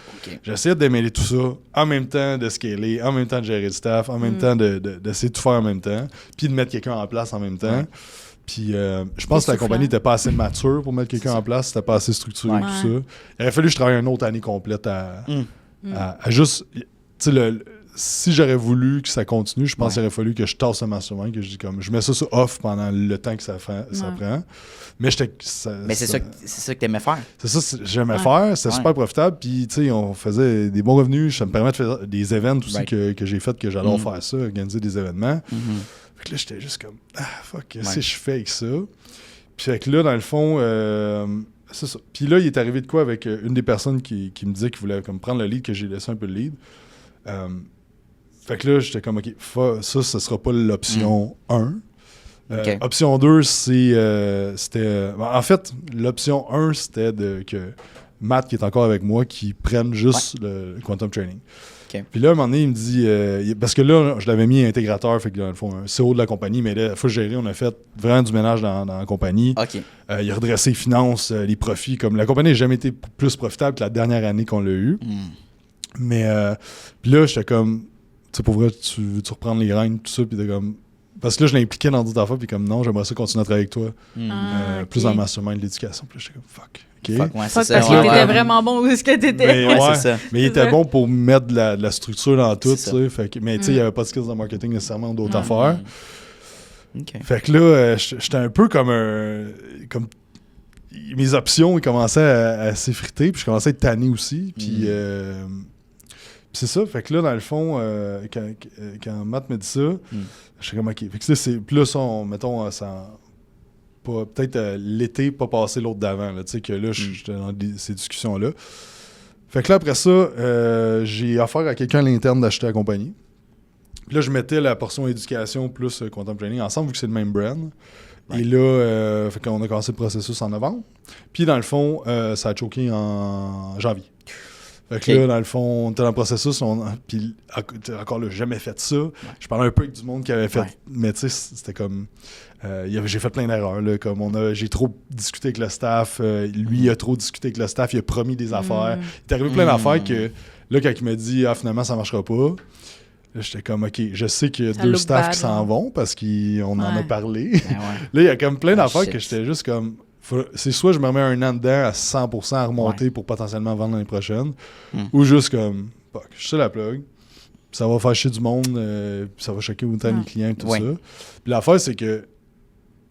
j'essayais de démêler tout ça, en même temps de scaler, en même temps de gérer le staff, en même temps d'essayer de tout faire en même temps, puis de mettre quelqu'un en place en même temps. Puis je pense que la compagnie n'était pas assez mature pour mettre quelqu'un en place, c'était pas assez structuré, tout ça. Il aurait fallu que je travaille une autre année complète à juste... Tu sais, si j'aurais voulu que ça continue, je pense qu'il aurait fallu que je tasse le mastermind, que je dis comme, je mets ça sur off pendant le temps que ça prend. Mais c'est ça que t'aimais faire. C'est ça que j'aimais faire. C'était super profitable. Puis, tu sais, on faisait des bons revenus. Ça me permet de faire des événements aussi que j'ai fait, que j'adore faire ça, organiser des événements. Fait que là, j'étais juste comme, fuck, qu'est-ce que je fais avec ça? Puis, fait que là, dans le fond, c'est ça. Puis là, il est arrivé de quoi avec une des personnes qui me disait qu'il voulait comme prendre le lead, que j'ai laissé un peu le lead. Fait que là, j'étais comme, OK, ça sera pas l'option 1. Option 2, c'était... en fait, l'option 1, c'était que Matt, qui est encore avec moi, qui prenne juste le Quantum Training. Puis là, à un moment donné, il me dit... parce que là, je l'avais mis intégrateur, fait que dans le fond, un CEO de la compagnie, mais là, il faut gérer. On a fait vraiment du ménage dans la compagnie. Il a redressé les finances, les profits. Comme la compagnie n'a jamais été plus profitable que la dernière année qu'on l'a eue. Mais puis là, j'étais comme... Tu sais, pour vrai, tu reprends les graines, tout ça, puis t'es comme... Parce que là, je l'impliquais dans d'autres affaires, puis comme non, j'aimerais ça continuer à travailler avec toi. Plus dans le mastermind de l'éducation. Puis là, j'étais comme fuck. Parce que t'étais vraiment bon où est-ce que t'étais. Mais il était bon pour mettre de la structure dans tout, tu sais. Mais tu sais, il n'y avait pas de skills de marketing nécessairement, d'autres affaires. Fait que là, j'étais un peu comme mes options, ils commençaient à s'effriter, puis je commençais à être tanné aussi. Puis c'est ça, fait que là, dans le fond, quand Matt me dit ça, je suis comme, OK. Fait que c'est plus, mettons, peut-être l'été, pas passer l'autre d'avant, tu sais, que là, j'étais dans ces discussions-là. Fait que là, après ça, j'ai offert à quelqu'un à l'interne d'acheter la compagnie. Puis là, je mettais la portion éducation plus Quantum Training ensemble, vu que c'est le même brand. Et là, fait qu'on a commencé le processus en novembre. Puis dans le fond, ça a choqué en janvier. Fait que là, dans le fond, on était dans le processus, puis encore là, j'ai jamais fait ça. Je parlais un peu avec du monde qui avait fait, mais tu sais, c'était comme, j'ai fait plein d'erreurs, là, comme j'ai trop discuté avec le staff, lui il a trop discuté avec le staff, il a promis des affaires. Il est arrivé plein d'affaires que, là, quand il m'a dit, finalement, ça marchera pas, là, j'étais comme, OK, je sais qu'il y a deux staffs qui s'en vont parce qu'on en a parlé. Là, il y a comme plein d'affaires que j'étais juste comme... C'est soit je me remets un an dedans à 100% à remonter pour potentiellement vendre l'année prochaine, ou juste comme, fuck, je suis la plug, ça va faire chier du monde, puis ça va choquer autant les clients et tout ça. Puis l'affaire, c'est que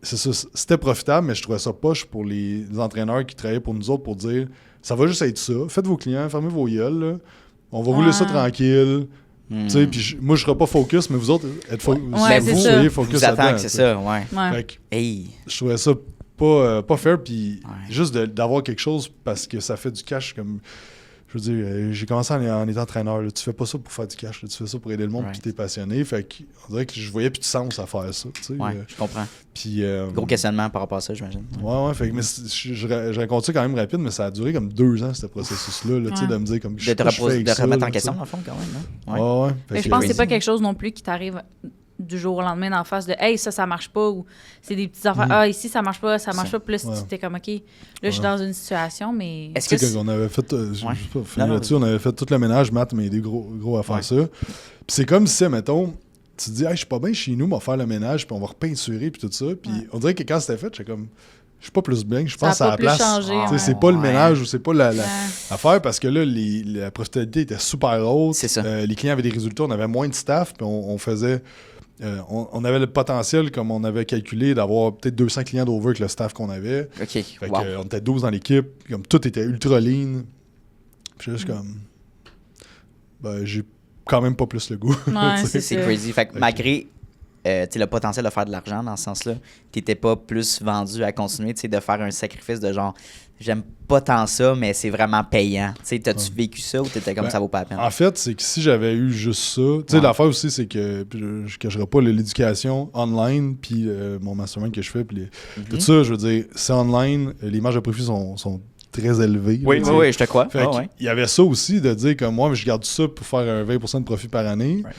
c'était profitable, mais je trouvais ça poche pour les entraîneurs qui travaillaient pour nous autres pour dire, ça va juste être ça, faites vos clients, fermez vos gueules, là. On va rouler ça tranquille. Tu sais, puis moi, je serai pas focus, mais vous autres, soyez focus vous là-dedans. c'est ça, Fait que je trouvais ça pas fair, puis Ouais. juste d'avoir quelque chose parce que ça fait du cash, comme... Je veux dire, j'ai commencé en étant entraîneur. Là. Tu fais pas ça pour faire du cash. Là. Tu fais ça pour aider le monde, Right. puis t'es passionné. Fait qu'on dirait que je voyais plus de sens à faire ça. Tu sais, Ouais, je comprends. puis, Gros questionnement par rapport à ça, j'imagine. Ouais, fait que, mais je raconte ça quand même rapide, mais ça a duré comme 2 ans, ce processus-là, là, tu sais, Ouais. de me dire comme De te remettre en question, dans le fond, quand même. Hein? Ouais. Mais je pense que c'est pas quelque chose non plus qui t'arrive du jour au lendemain d'en face de hey, ça marche pas, ou c'est des petites affaires, ah, ici ça marche pas, ça marche pas, puis là, Ouais. tu t'es comme ok, là je suis dans une situation, mais. Est-ce Tu que sais, quand on avait fait, je sais pas, finir Non, là-dessus, on avait fait tout le ménage, Matt m'a aidé gros à faire Ouais. ça. Puis c'est comme si, mettons, tu te dis, hey, je suis pas bien chez nous, on va faire le ménage, puis on va repeinturer, puis tout ça. Puis on dirait que quand c'était fait, j'étais comme, je suis pas plus bien, je pense Ça a à pas la plus place. changé, Tu sais, ouais. c'est pas le Ouais. ménage ou c'est pas la Ouais. affaire, parce que là, la profitabilité était super haute. C'est ça. Les clients avaient des résultats, on avait moins de staff, puis on faisait. On avait le potentiel, comme on avait calculé, d'avoir peut-être 200 clients d'over avec le staff qu'on avait. OK, Fait wow. que, on était 12 dans l'équipe, comme tout était ultra lean. Puis juste comme. Ben, j'ai quand même pas plus le goût. Ouais, Tu sais. C'est ça. crazy. Fait que malgré tu sais, le potentiel de faire de l'argent dans ce sens-là, t'étais pas plus vendu à continuer, tu sais, de faire un sacrifice de genre, j'aime pas tant ça, mais c'est vraiment payant. Tu sais, t'as-tu vécu ça ou t'étais comme Ben, ça vaut pas la peine? En fait, c'est que si j'avais eu juste ça, tu sais, Ouais. l'affaire aussi, c'est que puis je cacherai pas l'éducation online, puis mon mastermind que je fais, puis tout ça, je veux dire, c'est online, les marges de profit sont très élevées. Oui, là, tu oui, sais. oui, je te crois. Fait Ah, qu'il ouais. y avait ça aussi, de dire comme moi, je garde ça pour faire un 20% de profit par année. Right.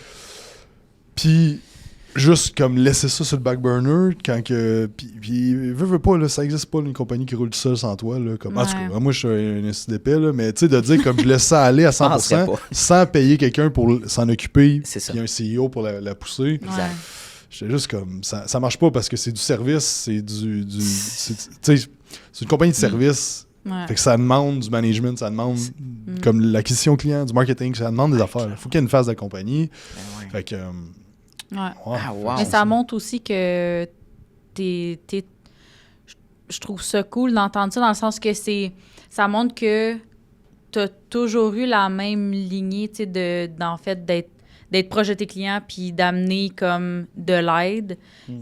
Puis, juste comme laisser ça sur le back burner quand que. Puis veux pas, là, ça existe pas une compagnie qui roule tout seul sans toi. Là, comme, En tout cas, Ouais. moi, je suis un SDP, là, mais tu sais, de dire comme je laisse ça aller à penserais 100% pas. sans payer quelqu'un pour s'en occuper, C'est ça. puis un CEO pour la pousser. Exact. Ouais. J'étais juste comme. Ça marche pas parce que c'est du service, c'est du. Tu sais, c'est une compagnie de service. Ouais. Fait que ça demande du management, ça demande comme l'acquisition client, du marketing, ça demande des affaires. Il faut qu'il y ait une phase de compagnie. Ben ouais. Fait que. Ouais. Ouais. Ah, wow. Mais ça montre aussi que je trouve ça cool d'entendre ça dans le sens que ça montre que t'as toujours eu la même lignée, tu sais, d'en fait, d'être proche de tes clients puis d'amener comme de l'aide.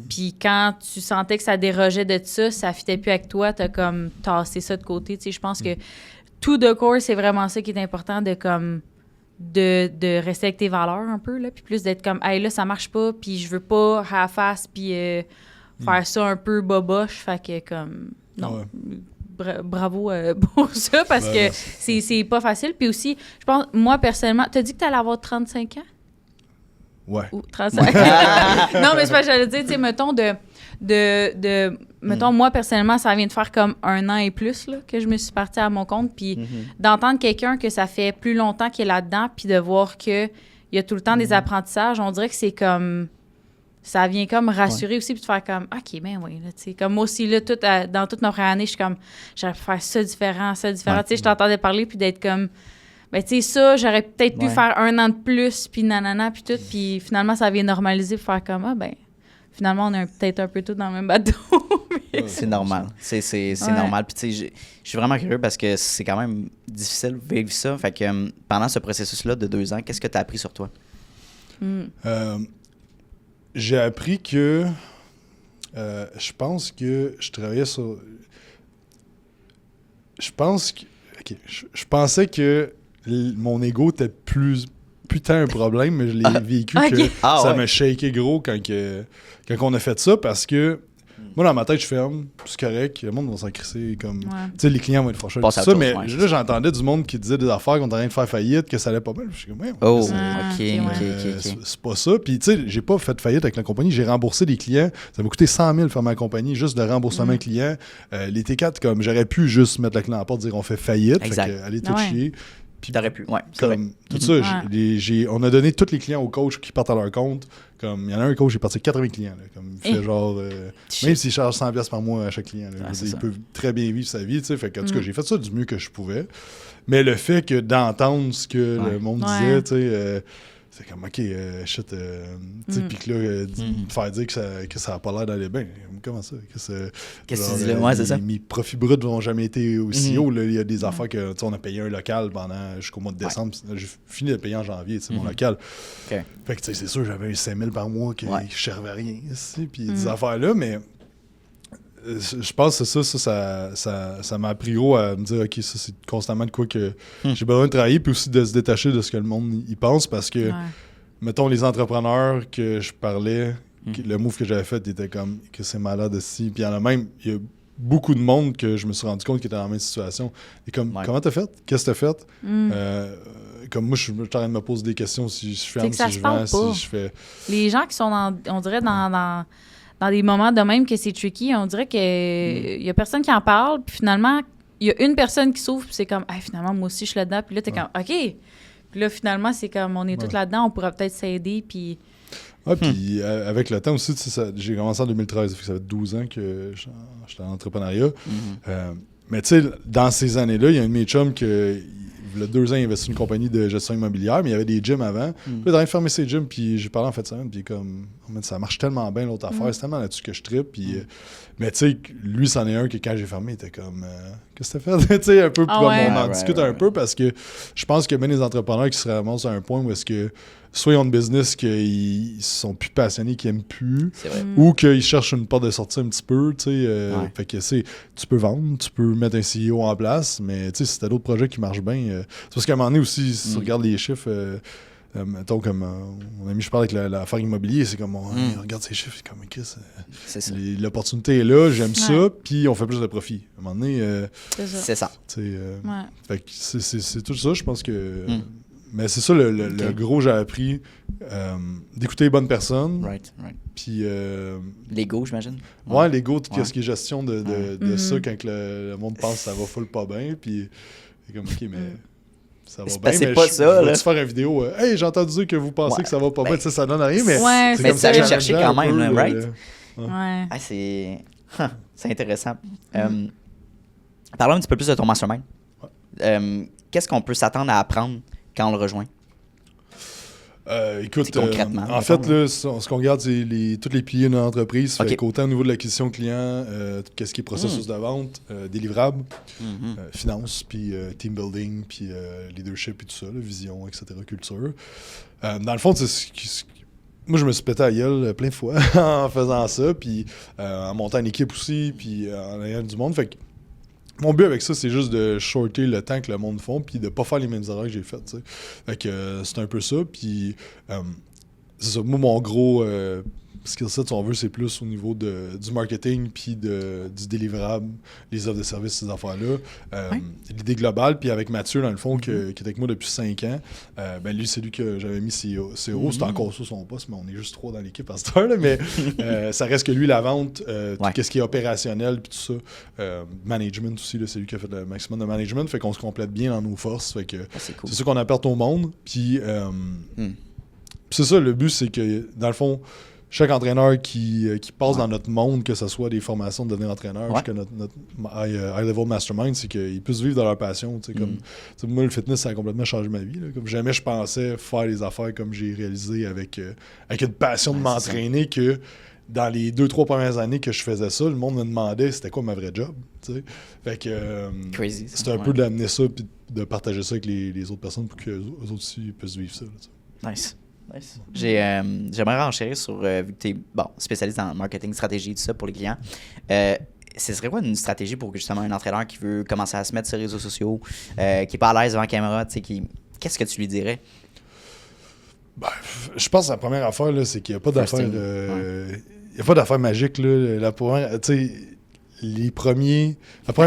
Puis quand tu sentais que ça dérogeait de ça, ça fitait plus avec toi, t'as comme tassé ça de côté. Tu sais, je pense que tout de court, c'est vraiment ça qui est important de comme de rester avec tes valeurs un peu, là, puis plus d'être comme, hey, là, ça marche pas, puis je veux pas half-ass, puis faire ça un peu boboche, fait que comme, non, bravo pour ça, parce que c'est pas facile, puis aussi, je pense, moi, personnellement, t'as dit que t'allais avoir 35 ans? Ouais. Ou 35. Non, mais c'est pas que j'allais dire, tu sais, mettons, mettons, moi, personnellement, ça vient de faire comme 1 an et plus là, que je me suis partie à mon compte. Puis d'entendre quelqu'un que ça fait plus longtemps qu'il est là-dedans, puis de voir qu'il y a tout le temps des apprentissages, on dirait que c'est comme... Ça vient comme rassurer aussi, puis de faire comme, OK, ben oui, là, tu sais. Comme moi aussi, là, dans toute notre année, je suis comme, j'aurais pu faire ça différent. Tu sais, je t'entendais parler, puis d'être comme... Ben, tu sais, ça, j'aurais peut-être pu faire 1 an de plus, puis nanana, puis tout. Puis finalement, ça vient normaliser pour faire comme, ah, ben, finalement, on est peut-être un peu tous dans le même bateau. C'est normal. C'est normal. Puis, tu sais, je suis vraiment curieux parce que c'est quand même difficile de vivre ça. Fait que pendant ce processus-là de 2 ans, qu'est-ce que tu as appris sur toi? J'ai appris que je pense que je travaillais sur. Je pense que. Ok, je pensais que mon ego était plus tant un problème, mais je l'ai vécu que ça m'a shaké gros quand on a fait ça parce que moi, dans ma tête, je ferme, c'est correct, le monde va s'en crisser comme. Tu sais, les clients vont être fâchés. Passe à Ça, autre mais chose, là, j'entendais du monde qui disait des affaires qu'on était en train de faire faillite, que ça allait pas mal. Je suis comme, ouais, Oh, c'est- OK. c'est pas ça. Puis, tu sais, j'ai pas fait faillite avec la compagnie. J'ai remboursé des clients. Ça m'a coûté 100 000 faire ma compagnie, juste de remboursement client. Les T4, comme j'aurais pu juste mettre la clé dans la porte dire on fait faillite. Exact. Fait que, allez tout Ouais. chier. Puis, T'aurais pu, ouais, c'est vrai. comme, tout ça, on a donné tous les clients au coach qui partent à leur compte. Comme, il y en a un coach, j'ai parti 80 clients. Là, comme, il fait genre. Même s'il charge 100$ par mois à chaque client. Là, je veux dire, il peut très bien vivre sa vie. Fait que, en tout cas, j'ai fait ça du mieux que je pouvais. Mais le fait que d'entendre ce que le monde disait, tu sais. C'est comme, OK, shit, tu sais, puis que là, faire dire que ça n'a pas l'air d'aller bien. Comment ça? Qu'est-ce que tu dis là? Ouais, c'est ça. Mes profits bruts n'ont jamais été aussi hauts. Là. Il y a des affaires que, tu sais, on a payé un local jusqu'au mois de décembre. J'ai fini de payer en janvier, tu sais, mon local. Fait que, tu sais, c'est sûr, j'avais un 5 000 par mois qui ne servait à rien ici, puis des affaires-là, mais je pense que c'est ça m'a appris gros à me dire, OK, ça, c'est constamment de quoi que j'ai besoin de travailler, puis aussi de se détacher de ce que le monde y pense, parce que, mettons, les entrepreneurs que je parlais, le move que j'avais fait était comme que c'est malade aussi. Puis il y a beaucoup de monde que je me suis rendu compte qui était dans la même situation. Et comme, comment t'as fait? Qu'est-ce que t'as fait? Comme moi, je suis en train de me poser des questions si je ferme, si je vends, si je fais... Les gens qui sont, on dirait, dans des moments de même que c'est tricky, on dirait qu'il y a personne qui en parle, puis finalement, il y a une personne qui s'ouvre, puis c'est comme, hey, finalement, moi aussi, je suis là-dedans. Puis là, t'es comme, OK. Puis là, finalement, c'est comme, on est tous là-dedans, on pourra peut-être s'aider, puis... Ouais, puis avec le temps aussi, j'ai commencé en 2013, ça fait 12 ans que j'étais en entrepreneuriat. Mais tu sais, dans ces années-là, il y a un de mes chums que... Il y a 2 ans, il investit dans une compagnie de gestion immobilière, mais il y avait des gyms avant. Puis il a rien de fermer ses gyms, puis j'ai parlé en fait de ça, puis comme, ça marche tellement bien l'autre affaire, c'est tellement là-dessus que je trippe. Puis, mais tu sais, lui, c'en est un que quand j'ai fermé, il était comme, qu'est-ce que t'as fait? Tu sais, un peu, puis on en discute un peu, parce que je pense que même les entrepreneurs qui se ramassent à un point où est-ce que soit ils ont une business qu'ils sont plus passionnés, qu'ils aiment plus, ou qu'ils cherchent une porte de sortie un petit peu, tu sais. Fait que tu peux vendre, tu peux mettre un CEO en place, mais tu sais, si t'as d'autres projets qui marchent bien, c'est parce qu'à un moment donné aussi, si tu regardes les chiffres, mettons comme mon ami, je parle avec l'affaire immobilier, c'est comme, on regarde ces chiffres, c'est comme, Chris, l'opportunité est là, j'aime ça, puis on fait plus de profit. À un moment donné, c'est ça. Fait que c'est tout ça, je pense que... Mais c'est ça, le gros, j'ai appris d'écouter les bonnes personnes. Right. Puis... l'ego, j'imagine. Ouais, l'ego, tout ce qui est gestion de ça, quand le monde pense que ça va full pas bien. Puis c'est comme, OK, mais ça va bien. C'est mais pas ça, là. Tu faire une vidéo, hey, j'ai entendu dire que vous pensez que ça va pas bien. Ça donne rien, mais... mais comme ça allait chercher quand même, là, right? Ouais. C'est intéressant. Parlons un petit peu plus de ton mastermind. Qu'est-ce qu'on peut s'attendre à apprendre quand on le rejoint? Écoute, concrètement, en fait, là, ce qu'on regarde, c'est tous les piliers de l'entreprise. Fait qu'autant au niveau de l'acquisition client, tout ce qui est processus de vente, délivrable, finance, puis team building, puis leadership et tout ça, là, vision, etc., culture. Dans le fond, moi, je me suis pété à la gueule plein de fois en faisant ça, puis en montant une équipe aussi, puis en ayant du monde. Fait que mon but avec ça, c'est juste de shorter le temps que le monde font, puis de pas faire les mêmes erreurs que j'ai faites, tu sais. Fait que c'est un peu ça, puis c'est ça. Moi, mon gros skill set, si on veut, c'est plus au niveau du marketing, puis du délivrable, les offres de services, ces affaires-là. L'idée globale, puis avec Mathieu, dans le fond, qui est avec moi depuis 5 ans, lui, c'est lui que j'avais mis CEO. C'est encore ça son poste, mais on est juste 3 dans l'équipe à cette heure-là, mais ça reste que lui, la vente, tout ce qui est opérationnel, puis tout ça. Management aussi, là, c'est lui qui a fait le maximum de management, fait qu'on se complète bien dans nos forces, fait que cool. c'est ça qu'on apporte au monde, puis c'est ça, le but, c'est que, dans le fond, chaque entraîneur qui passe dans notre monde, que ce soit des formations de devenir entraîneur, jusqu'à notre high-level mastermind, c'est qu'ils puissent vivre de leur passion. Comme, moi, le fitness, ça a complètement changé ma vie. Là. Comme jamais je pensais faire les affaires comme j'ai réalisé avec une passion de m'entraîner que dans les 2-3 premières années que je faisais ça, le monde me demandait c'était quoi ma vraie job. T'sais. Fait que c'était un peu d'amener ça puis de partager ça avec les autres personnes pour qu'eux autres aussi puissent vivre ça. Là, nice. J'aimerais renchérir sur, vu que tu es spécialiste en marketing, stratégie et tout ça pour les clients. Ce serait quoi une stratégie pour justement un entraîneur qui veut commencer à se mettre sur les réseaux sociaux, qui n'est pas à l'aise devant la caméra, qu'est-ce que tu lui dirais? Je pense que la première affaire, là, c'est qu'il n'y a pas d'affaire il n'y a pas d'affaire magique. Là. La première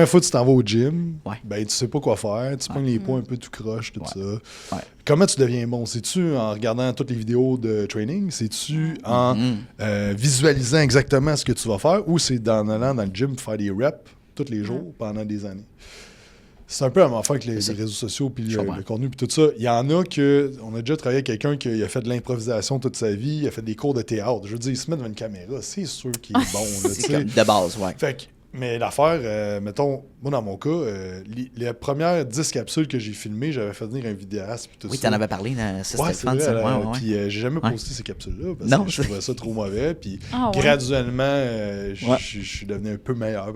fois que tu t'en vas au gym, tu sais pas quoi faire, tu prends les points un peu tout croche, tout ça. Ouais. Comment tu deviens bon? C'est-tu en regardant toutes les vidéos de training? C'est-tu en visualisant exactement ce que tu vas faire? Ou c'est en allant dans le gym faire des reps tous les jours pendant des années? C'est un peu la même affaire avec les réseaux sociaux puis le contenu puis tout ça. Il y en a on a déjà travaillé avec quelqu'un qui a fait de l'improvisation toute sa vie, il a fait des cours de théâtre. Je veux dire, il se met devant une caméra, c'est sûr qu'il est bon. Là, c'est comme de base, Fait que, mais l'affaire, mettons, moi, dans mon cas, les premières 10 capsules que j'ai filmées, j'avais fait venir un vidéaste. Puis tout Oui, ça. t'en avais parlé. Ça, Ouais, c'était fun, ça. Ouais. Puis j'ai jamais posté ces capsules-là parce que je trouvais ça trop mauvais. Puis graduellement, je suis devenu un peu meilleur.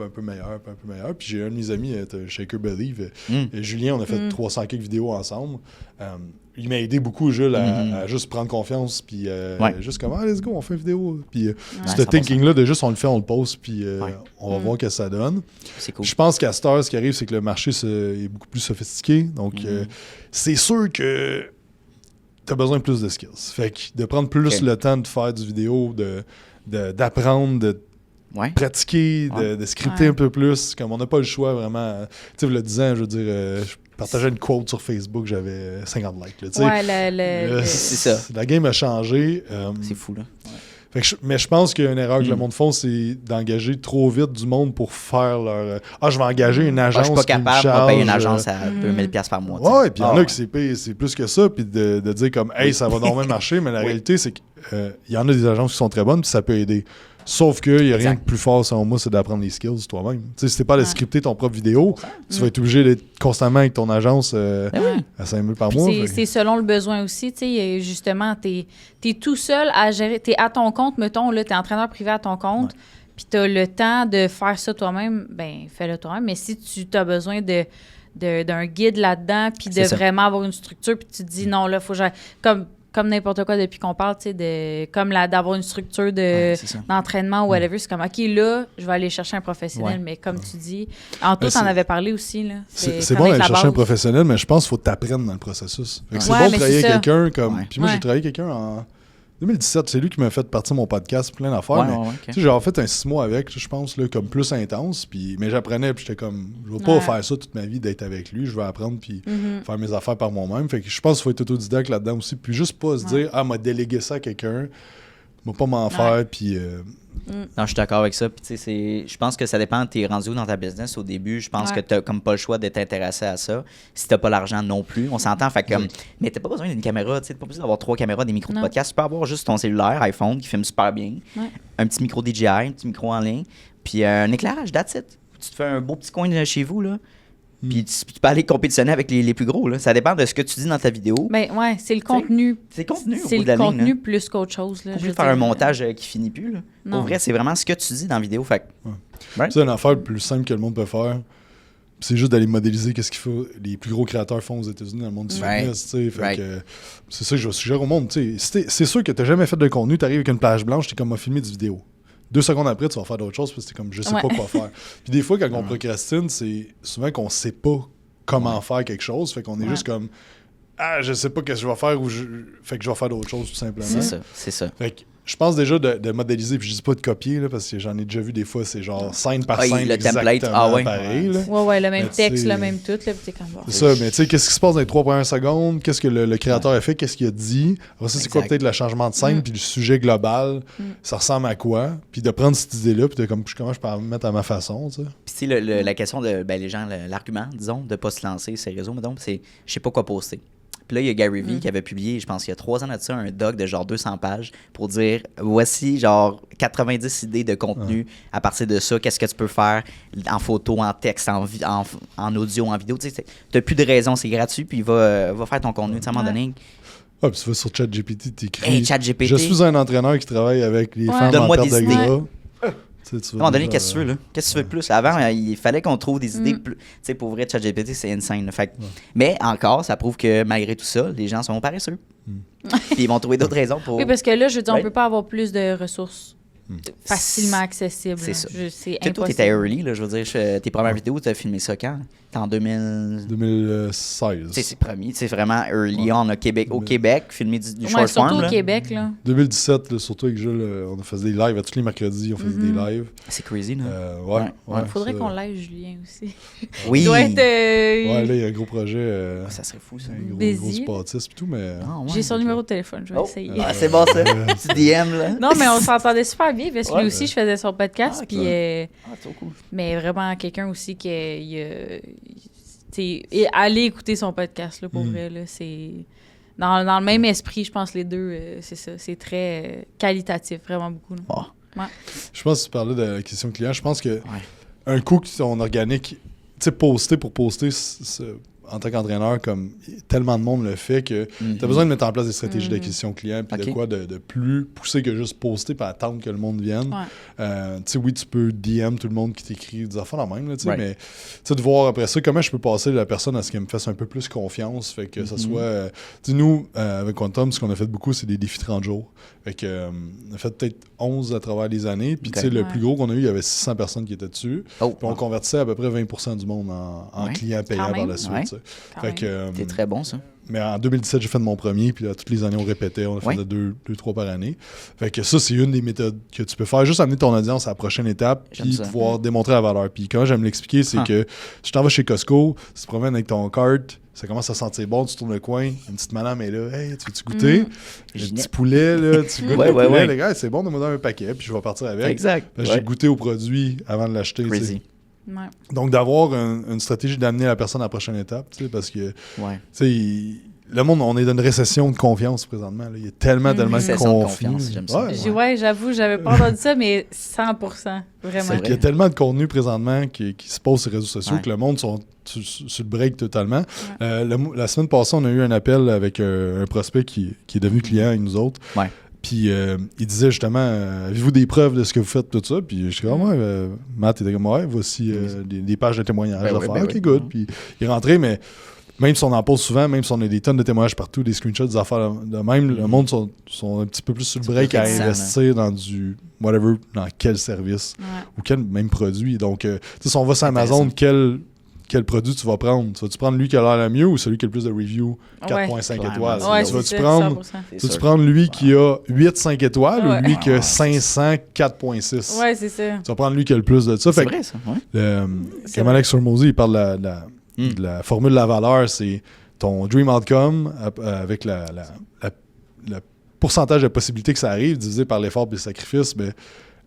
Puis j'ai un de mes amis, Shaker Believe, Julien, on a fait 300 quelques vidéos ensemble. Il m'a aidé beaucoup, Jules, à juste prendre confiance. Puis juste comme, let's go, on fait une vidéo. Puis ce thinking-là de juste, on le fait, on le poste. Puis on va voir ce que ça donne. C'est cool. Je pense qu'à cette heure, ce qui arrive, c'est que le marché est beaucoup plus sophistiqué. Donc, c'est sûr que tu as besoin de plus de skills. Fait que de prendre plus le temps de faire du vidéo, d'apprendre, de pratiquer, de scripter un peu plus. Comme on n'a pas le choix, vraiment. Tu sais, le 10 ans, je veux dire, je partageais une quote sur Facebook, j'avais 50 likes. Là, c'est ça. La game a changé. C'est fou, là. Fait que mais je pense qu'il y a une erreur que le monde font, c'est d'engager trop vite du monde pour faire leur... je vais engager une agence. Je suis pas capable de payer une agence à 2000$ par mois. Ouais, puis il y en a qui c'est plus que ça, puis de dire comme, hey, ça va normalement marcher, mais la réalité, c'est qu'il y en a des agences qui sont très bonnes, puis ça peut aider. Sauf qu'il n'y a rien de plus fort, selon moi, c'est d'apprendre les skills toi-même. Tu sais, si t'es pas de scripter ton propre vidéo, tu vas être obligé d'être constamment avec ton agence à 5 000 par mois. C'est selon le besoin aussi. Tu sais, justement, t'es tout seul à gérer. T'es à ton compte, mettons, là, t'es entraîneur privé à ton compte, puis t'as le temps de faire ça toi-même, ben fais-le toi-même. Mais si tu as besoin d'un guide là-dedans, puis de vraiment avoir une structure, puis tu te dis, non, là, faut que j'aille... Comme n'importe quoi depuis qu'on parle, tu sais, d'avoir une structure d'entraînement ou whatever, c'est comme, OK, là, je vais aller chercher un professionnel, mais comme tu dis, Anto, t'en avais parlé aussi, là. C'est bon d'aller chercher un professionnel, mais je pense qu'il faut t'apprendre dans le processus. C'est bon de travailler avec quelqu'un comme... Puis moi, j'ai travaillé avec quelqu'un en 2017, c'est lui qui m'a fait partir mon podcast, plein d'affaires. Tu sais, j'ai fait un 6 mois avec, je pense, là, comme plus intense. Mais j'apprenais, puis j'étais comme, je veux pas faire ça toute ma vie, d'être avec lui. Je veux apprendre, puis faire mes affaires par moi-même. Fait que je pense qu'il faut être autodidacte là-dedans aussi. Puis juste pas se dire, m'a délégué ça à quelqu'un, m'a pas m'en faire, puis... Non, je suis d'accord avec ça. Puis, tu sais, je pense que ça dépend. T'es rendu où dans ta business au début. Je pense que t'as comme pas le choix de t'intéresser à ça. Si t'as pas l'argent non plus, on s'entend. Fait comme, mais t'as pas besoin d'une caméra. Tu sais, t'as pas besoin d'avoir 3 caméras, des micros de podcast. Tu peux avoir juste ton cellulaire, iPhone, qui filme super bien. Un petit micro DJI, un petit micro en ligne. Puis un éclairage, that's it. Tu te fais un beau petit coin chez vous, là. Puis tu peux aller compétitionner avec les plus gros. Là. Ça dépend de ce que tu dis dans ta vidéo. Ben ouais, c'est le contenu. C'est le contenu. C'est le contenu plus qu'autre chose. Là, faire un montage qui finit plus. Là. Pour vrai, c'est vraiment ce que tu dis dans la vidéo. Fait c'est une affaire plus simple que le monde peut faire. C'est juste d'aller modéliser qu'est-ce qu'il faut. Les plus gros créateurs font aux États-Unis dans le monde du fitness. Fait que, c'est ça que je suggère au monde. C'est sûr que tu n'as jamais fait de contenu, tu arrives avec une page blanche, tu es comme à filmer du vidéo. 2 secondes après, tu vas faire d'autres choses parce que t'es comme, je sais pas quoi faire. Puis des fois, quand on procrastine, c'est souvent qu'on sait pas comment faire quelque chose. Fait qu'on est juste comme, je sais pas qu'est-ce que je vais faire fait que je vais faire d'autres choses tout simplement. C'est ça. Fait que je pense déjà de modéliser, puis je dis pas de copier, là, parce que j'en ai déjà vu des fois, c'est genre scène par scène, le template, pareil. Le même texte, le même tout, là, t'es comme... C'est ça, mais tu sais, qu'est-ce qui se passe dans les 3 premières secondes? Qu'est-ce que le créateur a fait? Qu'est-ce qu'il a dit? Après ça, c'est quoi peut-être le changement de scène, puis le sujet global, ça ressemble à quoi? Puis de prendre cette idée-là, puis de comme, comment je peux la mettre à ma façon, tu sais. Puis tu sais, la question de, les gens, l'argument, disons, de pas se lancer ces réseaux, mais donc, c'est, je sais pas quoi poster. Puis là, il y a Gary Vee qui avait publié, je pense, il y a 3 ans de ça, un doc de genre 200 pages pour dire, voici genre 90 idées de contenu. À partir de ça, qu'est-ce que tu peux faire en photo, en texte, en audio, en vidéo. Tu sais, t'as plus de raison, c'est gratuit, puis va faire ton contenu. À un moment donné. Puis tu vas sur ChatGPT, t'écris. Hey, ChatGPT. Je suis un entraîneur qui travaille avec les femmes en perte de gras. À un moment donné, qu'est-ce que tu veux, là? Qu'est-ce que tu veux de plus? Avant, il fallait qu'on trouve des idées plus... Tu sais, pour vrai, ChatGPT, c'est insane. Fait mais encore, ça prouve que malgré tout ça, les gens sont paresseux. Puis ils vont trouver d'autres raisons pour... Oui, parce que là, je veux dire, on peut pas avoir plus de ressources facilement accessibles. C'est ça. C'est impossible. Toi, t'étais early, là, je veux dire, tes premières vidéos, t'as filmé ça quand? T'es en 2016. C'est premier, c'est vraiment early on au Québec, filmé du short form. Surtout au Québec, là. 2017, là, surtout avec Jules, on faisait des lives, à tous les mercredis, on faisait des lives. C'est crazy, là. Il faudrait qu'on live Julien aussi. Oui. Il doit être... Ouais, là, il y a un gros projet. Ça serait fou, ça. Un gros spotiste et tout, mais... J'ai son numéro de téléphone, je vais essayer. Ah, c'est bon, ça. Petit DM, là. Non, mais on s'entendait super bien, parce que lui aussi, je faisais son podcast, puis... c'est trop cool. Mais vraiment, quelqu'un aussi qui aller écouter son podcast, là, pour vrai, là, c'est... Dans le même esprit, je pense, les deux, c'est ça. C'est très qualitatif, vraiment beaucoup. Je pense que tu parlais de la question client. Je pense que un coup que ton organique... sais, poster pour poster, en tant qu'entraîneur, comme tellement de monde le fait que tu as besoin de mettre en place des stratégies d'acquisition client puis de quoi de plus poussé que juste poster puis attendre que le monde vienne. Tu sais, oui, tu peux DM tout le monde qui t'écrit des affaires la même, là, mais tu sais, de voir après ça comment je peux passer la personne à ce qu'elle me fasse un peu plus confiance, fait que ça soit... tu sais, nous, avec Quantum, ce qu'on a fait beaucoup, c'est des défis 30 jours. Fait que, on a fait peut-être 11 à travers les années, puis tu sais, le plus gros qu'on a eu, il y avait 600 personnes qui étaient dessus, puis on convertissait à peu près 20% du monde en clients payants par la suite. Fait que, c'est très bon, ça. Mais en 2017, j'ai fait mon premier, puis là, toutes les années, on répétait. On faisait 2-3 par année. Fait que ça, c'est une des méthodes que tu peux faire. Juste amener ton audience à la prochaine étape, puis pouvoir démontrer la valeur. Puis comment j'aime l'expliquer, c'est que tu t'en vas chez Costco, tu te promènes avec ton cart, ça commence à sentir bon, tu tournes le coin, une petite madame est là, « Hey, tu veux-tu goûter? Le petit poulet, là, tu goûtes le poulet, les gars, c'est bon, donne-moi un paquet, puis je vais partir avec. » Exact. J'ai goûté au produit avant de l'acheter. Ouais. Donc, d'avoir une stratégie d'amener la personne à la prochaine étape, parce que, le monde, on est dans une récession de confiance présentement. Là. Il y a tellement de confiance. J'aime ça. J'avoue, j'avais pas entendu ça, mais 100%. Vraiment. Il y a tellement de contenu présentement qui se pose sur les réseaux sociaux que le monde sont sur le break totalement. La semaine passée, on a eu un appel avec un prospect qui est devenu client avec nous autres. Puis il disait justement, avez-vous des preuves de ce que vous faites, tout ça? Puis je suis comme, Matt était comme, voici des pages de témoignages à faire. OK, good. Puis il est rentré, mais même si on en pose souvent, même si on a des tonnes de témoignages partout, des screenshots, des affaires de même, le monde sont un petit peu plus sur le break à investir dans du whatever, dans quel service ou quel même produit. Donc, si on va sur Amazon, quel produit tu vas prendre? Tu vas-tu prendre lui qui a l'air le mieux ou celui qui a le plus de reviews? 4.5 étoiles. Tu vas prendre lui qui a 8-5 étoiles ou lui qui a 500 4.6? Ouais, c'est ça. Tu vas prendre lui qui a le plus de ça. C'est vrai, ça. Comme Alex Hormozy, il parle de la formule de la valeur, c'est ton dream outcome avec le pourcentage de possibilités que ça arrive divisé par l'effort et le sacrifice. Ben,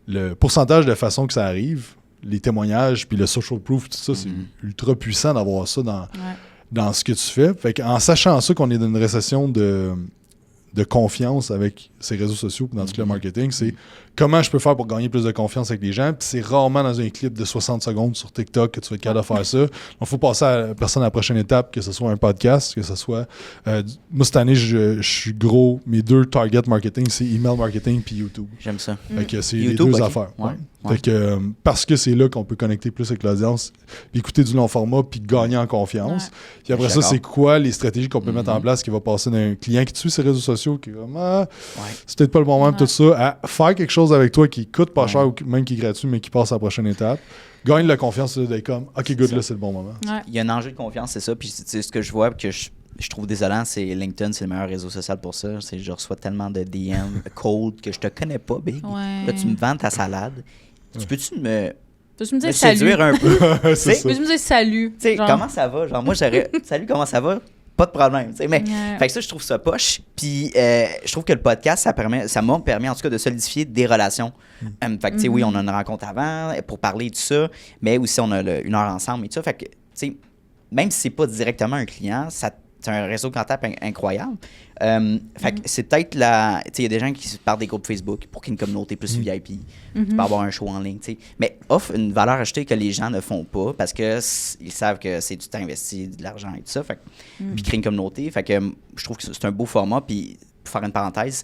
le pourcentage de façon que ça arrive, les témoignages, puis le social proof, tout ça, c'est ultra puissant d'avoir ça dans ce que tu fais. Fait qu'en sachant ça, qu'on est dans une récession de confiance avec ces réseaux sociaux dans tout le marketing, c'est comment je peux faire pour gagner plus de confiance avec les gens. Puis c'est rarement dans un clip de 60 secondes sur TikTok que tu vas être capable de faire ça. Donc, il faut passer à la personne à la prochaine étape, que ce soit un podcast, que ce soit... moi, cette année, je suis gros. Mes 2 target marketing, c'est email marketing puis YouTube. J'aime ça. Fait que c'est YouTube, les 2 affaires. Fait que, parce que c'est là qu'on peut connecter plus avec l'audience, puis écouter du long format, puis gagner en confiance. Puis après ça, c'est quoi les stratégies qu'on peut mettre en place qui va passer d'un client qui te suit ses réseaux sociaux, qui est vraiment... C'est peut-être pas le bon moment, tout ça, à faire quelque chose avec toi qui coûte pas cher ou même qui est gratuit, mais qui passe à la prochaine étape. Gagne la confiance d'être comme, OK, good, là, c'est le bon moment. Il y a un enjeu de confiance, c'est ça. Puis c'est ce que je vois, que je trouve désolant, c'est LinkedIn, c'est le meilleur réseau social pour ça. Je reçois tellement de DM cold que je te connais pas, big. Là, tu me vends ta salade. Tu peux-tu me dire séduire un peu? Peux-tu me dire salut? Comment ça va? Genre, moi, j'aurais salut, comment ça va? Pas de problème. Mais fait que ça, je trouve ça poche. Puis je trouve que le podcast, ça m'a permis en tout cas de solidifier des relations. Fait que oui, on a une rencontre avant pour parler de ça, mais aussi on a 1 heure ensemble et tout ça. Fait que même si c'est pas directement un client, c'est un réseau de contact incroyable. Fait que c'est peut-être il y a des gens qui se parlent des groupes Facebook pour qu'il y ait une communauté plus VIP. Tu peux avoir un show en ligne, mais offre une valeur ajoutée que les gens ne font pas parce que ils savent que c'est du temps investi, de l'argent et tout ça. Fait puis créer une communauté. Fait que je trouve que c'est un beau format. Puis pour faire une parenthèse,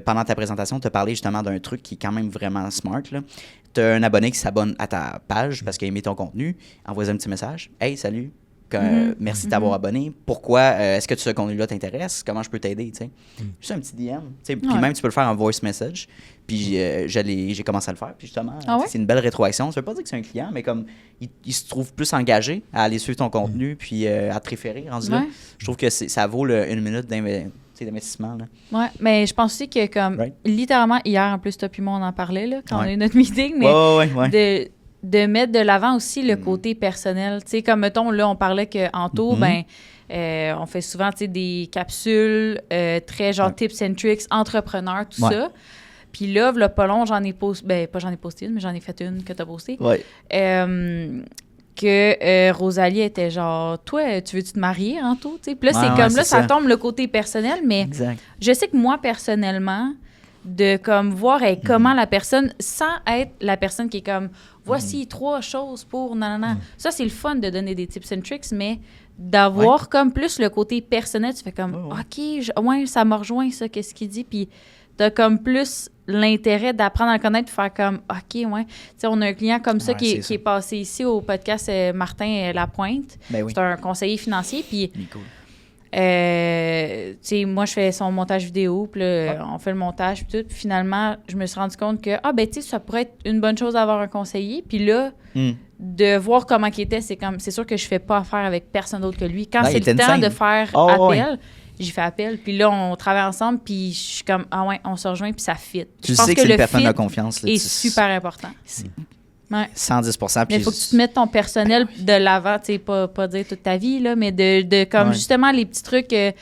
pendant ta présentation, tu as parlé justement d'un truc qui est quand même vraiment smart. Tu as un abonné qui s'abonne à ta page parce qu'il a aimé ton contenu. Envoie un petit message. « Hey, salut! Merci de t'avoir abonné. Pourquoi est-ce que ce contenu-là t'intéresse? Comment je peux t'aider? » Juste un petit DM. Puis même, tu peux le faire en voice message. Puis j'ai commencé à le faire. Puis justement, c'est une belle rétroaction. Ça veut pas dire que c'est un client, mais comme il se trouve plus engagé à aller suivre ton contenu puis à te référer. Là. Je trouve que ça vaut 1 minute d'investissement. Oui, mais je pense aussi que comme littéralement hier, en plus, toi puis moi, on en parlait là, quand on a eu notre meeting, mais de mettre de l'avant aussi le côté personnel. Tu sais, comme mettons, là, on parlait qu'Anto, on fait souvent des capsules très genre tips and tricks, entrepreneurs, tout ça. Puis là, pas long, j'en ai posté, pas j'en ai posté une, mais j'en ai fait une que tu as postée. Que Rosalie était genre, toi, tu veux-tu te marier, Anto? Puis là, c'est comme là, ça tombe le côté personnel, mais je sais que moi, personnellement, de comme voir comment la personne, sans être la personne qui est comme voici 3 choses pour nanana. Ça, c'est le fun de donner des tips and tricks, mais d'avoir comme plus le côté personnel, tu fais comme OK, ça me rejoint ça, qu'est-ce qu'il dit, puis t'as comme plus l'intérêt d'apprendre à le connaître, de faire comme OK, ouais. Tu sais, on a un client comme ça qui est passé ici au podcast Martin Lapointe. Ben oui. C'est un conseiller financier, puis Cool. tu sais, moi, je fais son montage vidéo, puis là, on fait le montage, puis tout. Puis finalement, je me suis rendu compte que, tu sais, ça pourrait être une bonne chose d'avoir un conseiller. Puis là, de voir comment il était, c'est sûr que je fais pas affaire avec personne d'autre que lui. Quand c'est le temps de faire appel, j'ai fait appel. Puis là, on travaille ensemble, puis je suis comme, on se rejoint, puis ça fit. Tu sais que c'est une personne de confiance. Est super important. 110%. Mais il faut que tu te mettes ton personnel de l'avant, tu sais, pas dire toute ta vie, là, mais de comme justement les petits trucs. Tu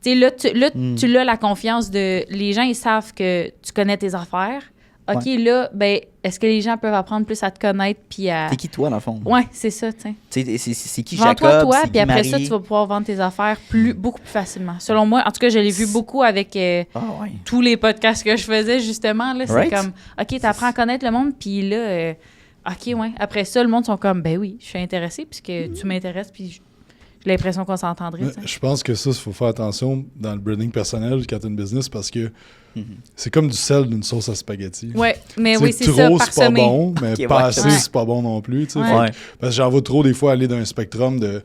sais, là, tu as la confiance de. Les gens, ils savent que tu connais tes affaires. OK, là, ben, est-ce que les gens peuvent apprendre plus à te connaître puis à... T'es qui, toi, dans le fond? Ouais, c'est ça, tu sais. C'est qui Vends-toi, Jacob? puis après ça, tu vas pouvoir vendre tes affaires beaucoup plus facilement. Selon moi, en tout cas, je l'ai vu beaucoup avec tous les podcasts que je faisais, justement. Là, c'est comme, OK, t'apprends à connaître le monde, puis là, OK, ouais. Après ça, le monde sont comme, ben oui, je suis intéressée puisque tu m'intéresses, puis j'ai l'impression qu'on s'entendrait. Je pense que ça, il faut faire attention dans le branding personnel quand tu as une business parce que c'est comme du sel d'une sauce à spaghetti. Ouais, mais t'sais, oui, c'est ça, trop, c'est pas bon, mais pas assez, ouais. c'est pas bon non plus. Parce que j'en vois trop des fois aller d'un spectrum de...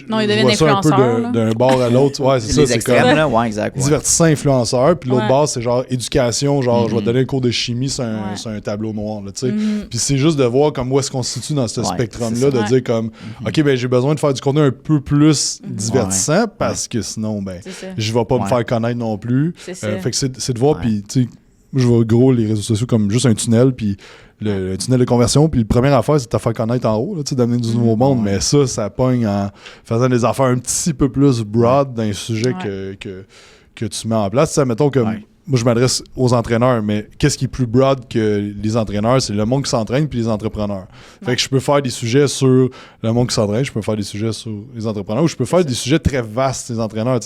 Non, ils je deviennent vois ça un peu influenceurs, d'un bord à l'autre. Ouais, c'est ça, c'est extrêmes, comme... là. Ouais, exact. Divertissant influenceur, puis l'autre bord, c'est genre éducation, genre je vais te donner un cours de chimie sur un tableau noir, là, tu sais. Puis c'est juste de voir comme où est-ce qu'on se situe dans ce spectrum-là, de dire comme, OK, ben j'ai besoin de faire du contenu un peu plus divertissant, parce que sinon, ben, je vais pas me faire connaître non plus. Fait que c'est de voir, puis tu sais, je vois gros les réseaux sociaux comme juste un tunnel, puis le tunnel de conversion, puis la première affaire, c'est de te faire connaître en haut, d'amener du nouveau monde, mais ça pogne en faisant des affaires un petit peu plus broad d'un sujet que tu mets en place. Ça, mettons que moi, je m'adresse aux entraîneurs, mais qu'est-ce qui est plus broad que les entraîneurs? C'est le monde qui s'entraîne puis les entrepreneurs. Fait que je peux faire des sujets sur le monde qui s'entraîne, je peux faire des sujets sur les entrepreneurs, ou je peux faire des sujets très vastes, les entraîneurs.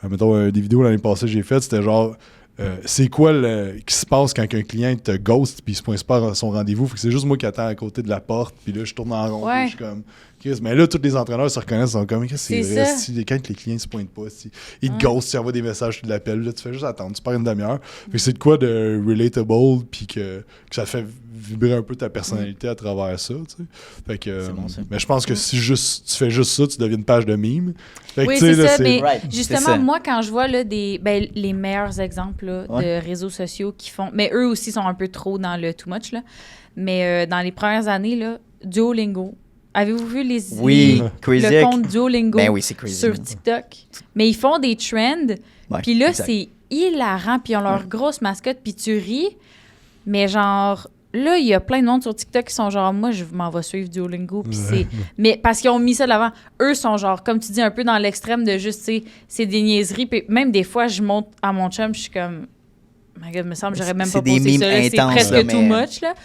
Mettons, des vidéos l'année passée que j'ai faites, c'était genre... c'est quoi qui se passe quand un client te ghost puis il se pointe pas à son rendez-vous? Fait que c'est juste moi qui attends à côté de la porte, puis là, je tourne en rond, puis je suis comme... Mais là, tous les entraîneurs se reconnaissent, ils sont comme, c'est vrai, quand les clients se pointent pas, ils te ghostent, ils envoient des messages, tu l'appelles, là, tu fais juste attendre, tu perds une demi-heure. Fait que c'est de quoi de relatable, puis que ça fait vibrer un peu ta personnalité à travers ça, tu sais. Fait que, bon, mais je pense que si tu fais juste ça, tu deviens une page de meme. Fait que, oui, c'est ça, mais justement, ça. Moi, quand je vois là, les meilleurs exemples là, de réseaux sociaux qui font... Mais eux aussi sont un peu trop dans le too much, là. Mais dans les premières années, là, Duolingo... Avez-vous vu le compte Duolingo sur TikTok? Mais ils font des trends, puis là, c'est hilarant, puis ils ont leur grosse mascotte, puis tu ris, mais genre... Là, il y a plein de monde sur TikTok qui sont genre, moi, je m'en vais suivre Duolingo, puis c'est... Mais parce qu'ils ont mis ça de l'avant. Eux sont genre, comme tu dis, un peu dans l'extrême de juste, tu sais, c'est des niaiseries, puis même des fois, je monte à mon chum, je suis comme... My God, me semble, j'aurais même pas posté ça, là, c'est presque too much, là.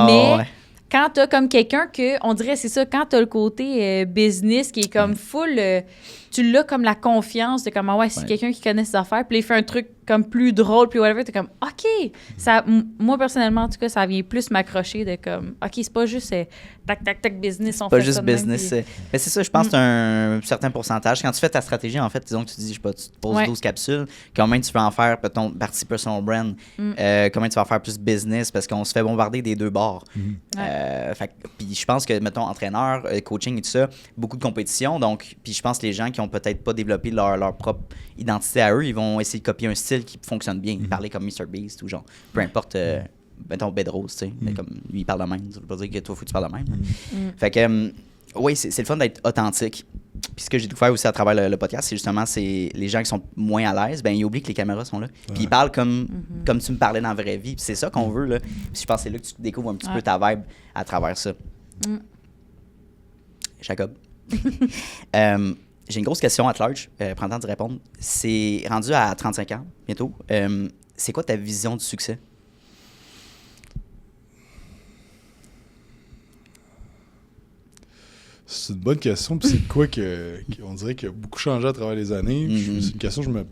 Mais... Quand t'as comme quelqu'un que, on dirait, c'est ça, quand t'as le côté business qui est comme full, tu l'as comme la confiance de comme, c'est quelqu'un qui connaît ses affaires, puis il fait un truc comme plus drôle, puis whatever, t'es comme, OK! Moi, personnellement, en tout cas, ça vient plus m'accrocher de comme, OK, c'est pas juste tac, business, on fait ça. Pas juste business. Mais c'est ça, je pense que c'est un certain pourcentage. Quand tu fais ta stratégie, en fait, disons que tu dis, je sais pas, tu te poses 12 capsules, combien tu peux en faire, peut-être, partie personal brand, combien tu vas faire plus business, parce qu'on se fait bombarder des deux bords. Puis je pense que, mettons, entraîneur, coaching et tout ça, beaucoup de compétition, donc, puis je pense que les gens qui ont peut-être pas développé leur propre identité à eux, ils vont essayer de copier un style qui fonctionne bien, parler comme MrBeast ou genre, peu importe, mettons Bedros, tu sais, mais comme lui, il parle de même, ça veut pas dire que toi, faut que tu parles de même. Fait que, oui, c'est le fun d'être authentique. Puis ce que j'ai découvert aussi à travers le podcast, c'est justement, c'est les gens qui sont moins à l'aise, ben ils oublient que les caméras sont là. Puis ils parlent comme tu me parlais dans la vraie vie. Puis c'est ça qu'on veut, là. Puis je pense que c'est là que tu découvres un petit peu ta vibe à travers ça. Jacob. J'ai une grosse question à large. Prends le temps d'y répondre. C'est rendu à 35 ans, bientôt. C'est quoi ta vision du succès? C'est une bonne question, puis c'est de quoi on dirait qu'il a beaucoup changé à travers les années. C'est une question que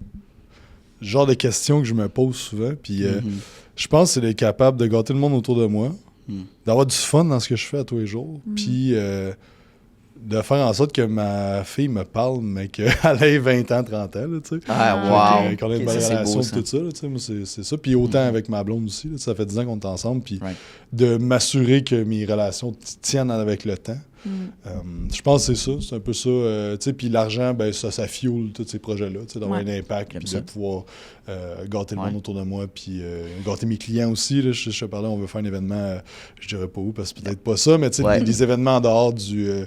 le genre de questions que je me pose souvent. Puis je pense que c'est d'être capable de gâter le monde autour de moi, d'avoir du fun dans ce que je fais à tous les jours, puis de faire en sorte que ma fille me parle, mais qu'elle ait 20 ans, 30 ans, là, tu sais. Ah, wow! Qu'on ait une bonne relation et tout ça, là, tu sais. Moi, c'est ça. Puis autant avec ma blonde aussi, là, ça fait 10 ans qu'on est ensemble, puis de m'assurer que mes relations tiennent avec le temps. Je pense que c'est ça, c'est un peu ça. Tu sais, puis l'argent, ben ça fuel tous ces projets-là, tu sais, d'avoir un impact, puis de pouvoir gâter le monde autour de moi, puis gâter mes clients aussi. Là, je te parlais, on veut faire un événement, je dirais pas où, parce que peut-être pas ça, mais tu sais, des événements en dehors du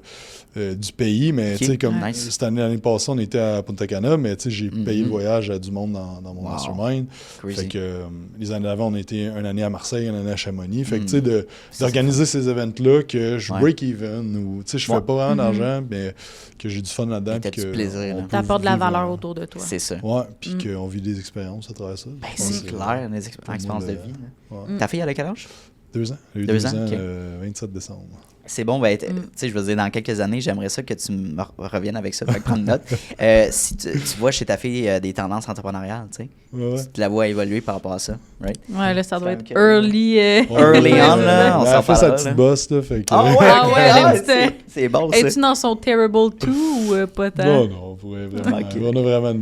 pays, mais tu sais, comme cette année, l'année passée, on était à Punta Cana, mais tu sais, j'ai payé le voyage à du monde dans mon mastermind. Fait que les années d'avant, on était une année à Marseille, une année à Chamonix. Fait que tu sais, d'organiser ces events-là, que je break even, ou tu sais, je fais pas vraiment d'argent, mais que j'ai du fun là-dedans. T'as du plaisir. T'apportes de la valeur autour de toi. C'est ça. Ouais, puis qu'on vit des expériences à travers ça. Ben, c'est clair, des expériences de vie. Ta fille, elle a quel âge? 2 ans. Elle a eu 2 ans, 27 décembre. C'est bon, ben, tu sais, je veux dire, dans quelques années, j'aimerais ça que tu me reviennes avec ça, fait que prendre note. Si tu vois chez ta fille des tendances entrepreneuriales, tu sais, tu la vois évoluer par rapport à ça, right? Ouais, là, ça doit être early. Early on, là, on s'en fait sa petite bosse, là, fait que... c'est bon, ça. Es-tu dans son Terrible 2 ou pas tant? Non, vraiment. On a vraiment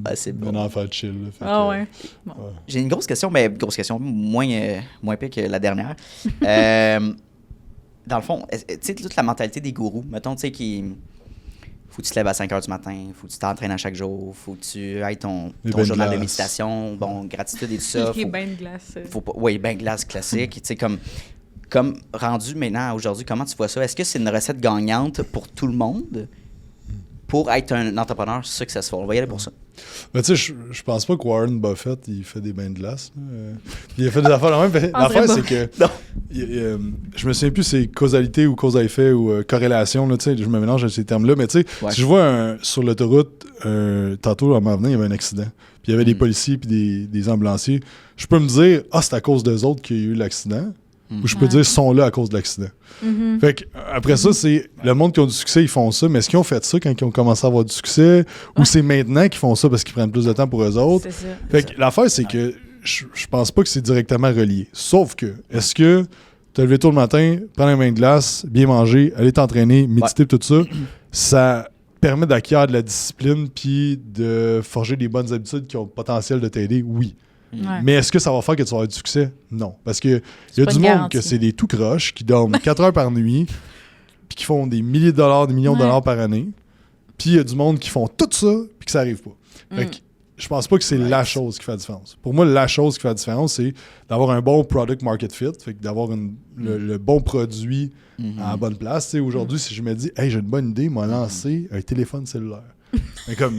un enfant chill. Ouais. Bon. J'ai une grosse question, mais grosse question, moins pire que la dernière. Dans le fond, tu sais, toute la mentalité des gourous, mettons, tu sais, faut que tu te lèves à 5 h du matin, faut que tu t'entraînes à chaque jour, faut que tu ailles ton journal de méditation, bon, gratitude et tout ça. Les bains de glace. Oui, bain de glace classique. Tu sais, comme rendu maintenant, aujourd'hui, comment tu vois ça? Est-ce que c'est une recette gagnante pour tout le monde pour être un entrepreneur successful? On va y aller pour ça. Mais tu sais, je pense pas que Warren Buffett, il fait des bains de glace. Il a fait des affaires la même. L'affaire, c'est que... je me souviens plus c'est causalité ou cause à effet ou corrélation. Là, je me mélange avec ces termes-là. Mais tu sais, si je vois sur l'autoroute, tantôt, en m'en venant, il y avait un accident. Puis il y avait des policiers puis des ambulanciers. Je peux me dire, c'est à cause d'eux autres qu'il y a eu l'accident. Ou je peux dire, ils sont là à cause de l'accident. Fait que, après ça, c'est le monde qui a du succès, ils font ça. Mais est-ce qu'ils ont fait ça quand ils ont commencé à avoir du succès? Ou c'est maintenant qu'ils font ça parce qu'ils prennent plus de temps pour eux autres? C'est ça. Fait que l'affaire, c'est que je pense pas que c'est directement relié. Sauf que, est-ce que te lever tôt le matin, prendre un bain de glace, bien manger, aller t'entraîner, méditer, tout ça, ça permet d'acquérir de la discipline puis de forger des bonnes habitudes qui ont le potentiel de t'aider? Oui. Mais est-ce que ça va faire que tu vas avoir du succès? Non. Parce qu'il y a du monde que c'est des tout croches qui dorment 4 heures par nuit puis qui font des milliers de dollars, des millions de dollars par année. Puis il y a du monde qui font tout ça puis que ça arrive pas. Fait que je pense pas que c'est la chose qui fait la différence. Pour moi, la chose qui fait la différence, c'est d'avoir un bon product market fit, fait que d'avoir le bon produit à la bonne place. T'sais, aujourd'hui, si je me dis, hey, j'ai une bonne idée, m'a lancé un téléphone cellulaire. Mais comme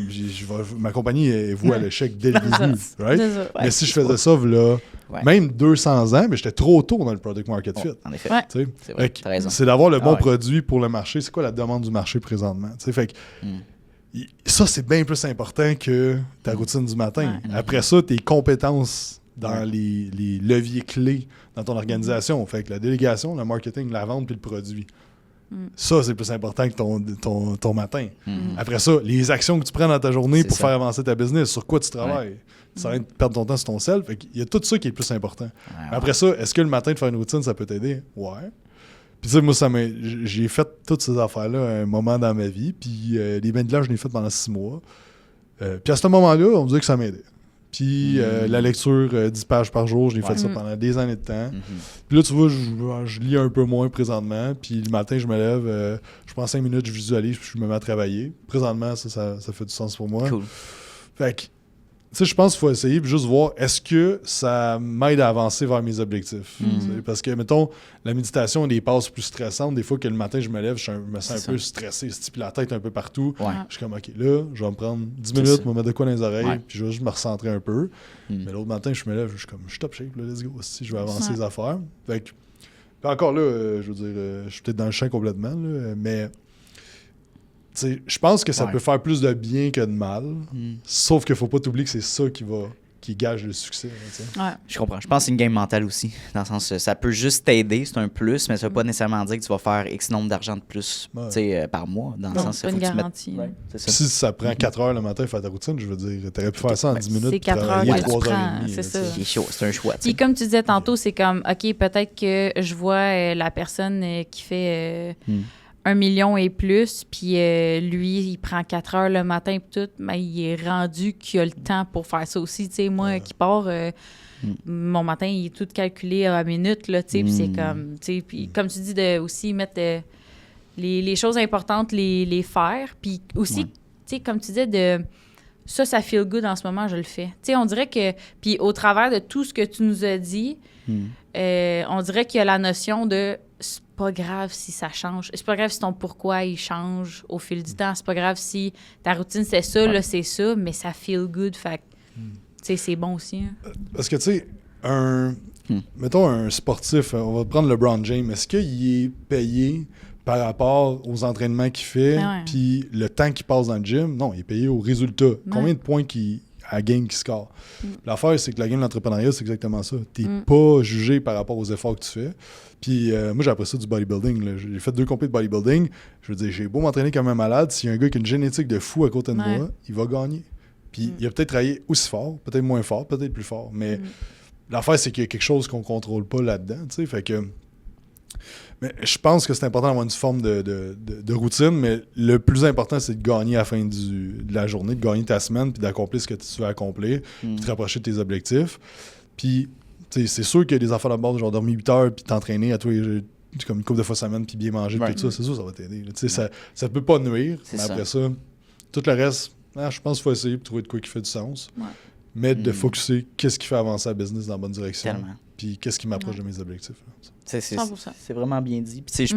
ma compagnie est vouée à l'échec dès le début, right? Mais si je faisais ça, là, même 200 ans, mais j'étais trop tôt dans le product market fit. En effet. C'est vrai, t'as raison. C'est d'avoir le bon produit pour le marché. C'est quoi la demande du marché présentement? Fait que, ça, c'est bien plus important que ta routine du matin. Après ça, tes compétences dans les leviers clés dans ton organisation. Fait que la délégation, le marketing, la vente puis le produit. Ça, c'est plus important que ton matin. Après ça, les actions que tu prends dans ta journée pour faire avancer ta business, sur quoi tu travailles. Ça va perdre ton temps sur ton sel. Fait qu'il y a tout ça qui est le plus important. Après ça, est-ce que le matin de faire une routine, ça peut t'aider? Ouais. Puis tu sais, moi, j'ai fait toutes ces affaires-là à un moment dans ma vie. Puis les bains de glace, je l'ai fait pendant 6 mois. Puis à ce moment-là, on me disait que ça m'aidait. Puis la lecture, 10 pages par jour, je l'ai fait ça pendant des années de temps. Puis là, tu vois, je lis un peu moins présentement. Puis le matin, je me lève, je prends 5 minutes, je visualise, puis je me mets à travailler. Présentement, ça fait du sens pour moi. Cool. Fait que, tu sais, je pense qu'il faut essayer puis juste voir est-ce que ça m'aide à avancer vers mes objectifs. Parce que, mettons, la méditation a des passes plus stressantes. Des fois que le matin, je me lève, je me sens un peu stressé, puis la tête un peu partout. Je suis comme, OK, là, je vais me prendre 10 minutes, me mettre de quoi dans les oreilles, puis je vais juste me recentrer un peu. Mais l'autre matin, je me lève, je suis comme, je suis top shape, là, let's go. Si je vais avancer les affaires. Fait que, puis encore là, je veux dire, je suis peut-être dans le champ complètement, là, mais... je pense que ça peut faire plus de bien que de mal. Sauf qu'il faut pas t'oublier que c'est ça qui va qui gage le succès. Là, tu sais. Ouais. Je comprends. Je pense que c'est une game mentale aussi. Dans le sens, ça peut juste t'aider, c'est un plus, mais ça veut pas nécessairement dire que tu vas faire X nombre d'argent de plus par mois. Dans le Non, sens, c'est pas faut une que tu mettes- garantie. Ouais, c'est ça. Si ça prend 4 heures le matin faire ta routine, je veux dire, t'aurais pu faire ça en 10 minutes. c'est 4 heures travailler que tu 3 heures prends, et demie, c'est là, ça. tu sais. C'est chaud, c'est un choix. tu sais. Puis comme tu disais tantôt, c'est comme, OK, peut-être que je vois la personne qui fait 1 million et plus, puis lui, il prend 4 heures le matin et tout, mais il est rendu qu'il a le temps pour faire ça aussi. Tu sais, moi qui pars, mon matin, il est tout calculé à la minute, là, tu sais, puis c'est comme, tu sais, puis comme tu dis, de aussi mettre les choses importantes, les faire, puis aussi, tu sais, comme tu disais, de... Ça feel good en ce moment, je le fais. Tu sais, on dirait que... Puis au travers de tout ce que tu nous as dit, on dirait qu'il y a la notion de c'est pas grave si ça change. C'est pas grave si ton pourquoi il change au fil du temps. C'est pas grave si ta routine c'est ça, là c'est ça, mais ça feel good. Fait que, tu sais, c'est bon aussi. Hein. Parce que, tu sais, mettons un sportif, on va prendre LeBron James, est-ce qu'il est payé par rapport aux entraînements qu'il fait, puis le temps qu'il passe dans le gym? Non, il est payé au résultat. Combien de points à la game qu'il score? L'affaire, c'est que la game de l'entrepreneuriat, c'est exactement ça. T'es pas jugé par rapport aux efforts que tu fais. Puis moi, j'ai appris ça du bodybuilding. Là. J'ai fait 2 compés de bodybuilding. Je veux dire, j'ai beau m'entraîner comme un malade, s'il y a un gars qui a une génétique de fou à côté de moi, il va gagner. Puis il a peut-être travaillé aussi fort, peut-être moins fort, peut-être plus fort. Mais l'affaire, c'est qu'il y a quelque chose qu'on contrôle pas là-dedans. Tu sais, fait que... Mais je pense que c'est important d'avoir une forme de routine, mais le plus important, c'est de gagner à la fin de la journée, de gagner ta semaine, puis d'accomplir ce que tu veux accomplir, puis de te rapprocher de tes objectifs. Puis, tu sais, c'est sûr qu'il y a des affaires d'abord, genre dormir 8 heures, puis t'entraîner à toi, comme une couple de fois semaine, puis bien manger, puis tout ça, c'est sûr, ça va t'aider. Tu sais, ça peut pas nuire, mais après ça, tout le reste, je pense qu'il faut essayer de trouver de quoi qui fait du sens. Ouais. Mais de focusser qu'est-ce qui fait avancer la business dans la bonne direction. Tellement. Puis qu'est-ce qui m'approche de mes objectifs. C'est vraiment bien dit. Puis,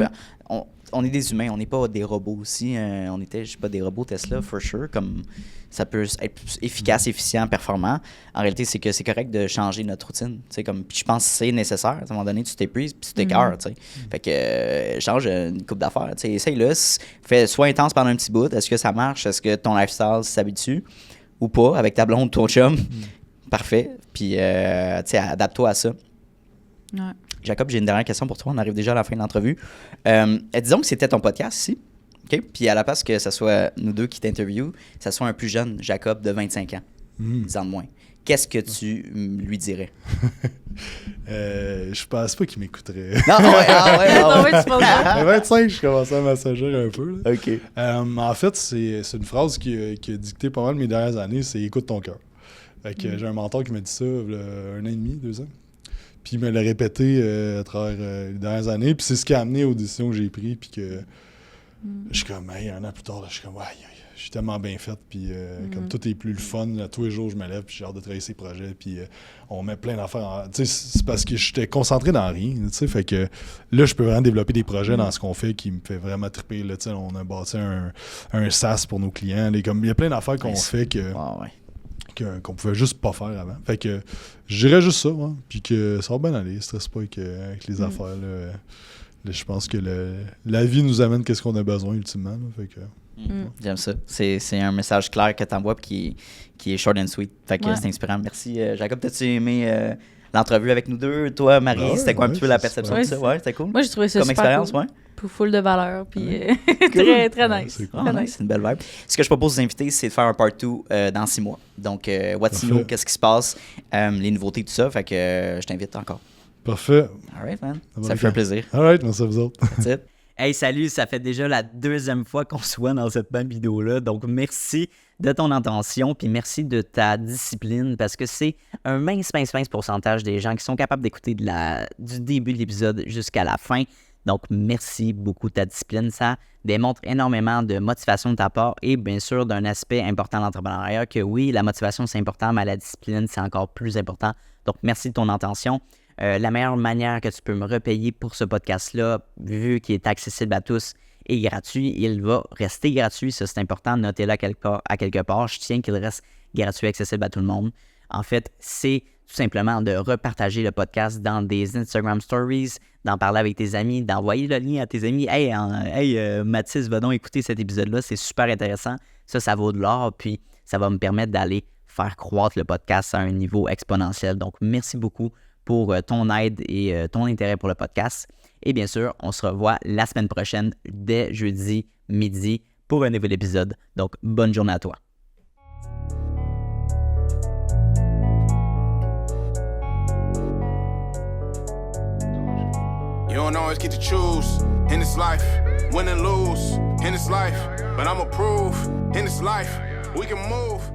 on est des humains, on n'est pas des robots aussi. On était, je sais pas, des robots Tesla, for sure. Comme ça peut être plus efficace, efficient, performant. En réalité, c'est que c'est correct de changer notre routine. Comme, puis je pense que c'est nécessaire. À un moment donné, tu t'épuises puis tu t'écœures. Fait que change une coupe d'affaires. Essaye-le. Sois intense pendant un petit bout. Est-ce que ça marche? Est-ce que ton lifestyle s'habitue ou pas avec ta blonde, ton chum? Parfait. Puis, adapte-toi à ça. Ouais. Jacob, j'ai une dernière question pour toi. On arrive déjà à la fin de l'entrevue. Disons que c'était ton podcast ici. Okay? Puis à la place que ce soit nous deux qui t'interviewent, ça soit un plus jeune Jacob de 25 ans, 10 ans de moins. Qu'est-ce que tu lui dirais? Je pense pas qu'il m'écouterait. Non, tu penses pas? À 25, je commençais à m'assager un peu. Là. OK. En fait, c'est une phrase qui a dicté pas mal mes dernières années, c'est « écoute ton cœur ». Fait que j'ai un mentor qui m'a dit ça il y a 1 an et demi, 2 ans. Puis il me l'a répété à travers les dernières années. Puis c'est ce qui a amené aux décisions que j'ai prises. Puis que je suis comme, 1 an plus tard, là, je suis comme, je suis tellement bien faite. Puis comme tout est plus le fun, là, tous les jours, je me lève. Puis j'ai hâte de travailler ces projets. Puis on met plein d'affaires. Tu sais, c'est parce que j'étais concentré dans rien. Tu sais, fait que là, je peux vraiment développer des projets dans ce qu'on fait qui me fait vraiment triper. Là, tu sais, on a bâti un SaaS pour nos clients. Il y a plein d'affaires qu'on fait que. Qu'on pouvait juste pas faire avant. Fait que je dirais juste ça, puis que ça va bien aller, stresse pas avec les affaires. Là, je pense que la vie nous amène qu'est-ce qu'on a besoin ultimement. Là, fait que, J'aime ça. C'est un message clair que tu envoies qui est short and sweet. Fait que c'est inspirant. Merci, Jacob. T'as-tu aimé l'entrevue avec nous deux? Toi, Marie, c'était quoi un petit peu la perception de ça? Ouais, c'était cool. Moi, j'ai trouvé ça comme super expérience, cool. Full de valeur, puis très, très nice. C'est cool. C'est une belle vibe. Ce que je propose aux invités, c'est de faire un part 2 dans 6 mois. Donc, what's new, qu'est-ce qui se passe, les nouveautés, tout ça. Fait que je t'invite encore. Parfait. All right, man. Ça fait un plaisir. All right, merci à vous autres. That's it. Hey, salut, ça fait déjà la 2e fois qu'on se voit dans cette même vidéo-là. Donc, merci de ton attention, puis merci de ta discipline, parce que c'est un mince pourcentage des gens qui sont capables d'écouter du début de l'épisode jusqu'à la fin. Donc, merci beaucoup de ta discipline. Ça démontre énormément de motivation de ta part et bien sûr d'un aspect important de l'entrepreneuriat que oui, la motivation, c'est important, mais la discipline, c'est encore plus important. Donc, merci de ton attention. La meilleure manière que tu peux me repayer pour ce podcast-là, vu qu'il est accessible à tous et gratuit, il va rester gratuit. Ça, c'est important. Notez-le à quelque part. Je tiens qu'il reste gratuit, accessible à tout le monde. En fait, c'est tout simplement de repartager le podcast dans des Instagram Stories, d'en parler avec tes amis, d'envoyer le lien à tes amis. Hey, Mathis, va donc écouter cet épisode-là, c'est super intéressant. Ça vaut de l'or, puis ça va me permettre d'aller faire croître le podcast à un niveau exponentiel. Donc, merci beaucoup pour ton aide et ton intérêt pour le podcast. Et bien sûr, on se revoit la semaine prochaine dès jeudi midi pour un nouvel épisode. Donc, bonne journée à toi. You don't always get to choose in this life, win and lose in this life. But I'ma prove in this life we can move.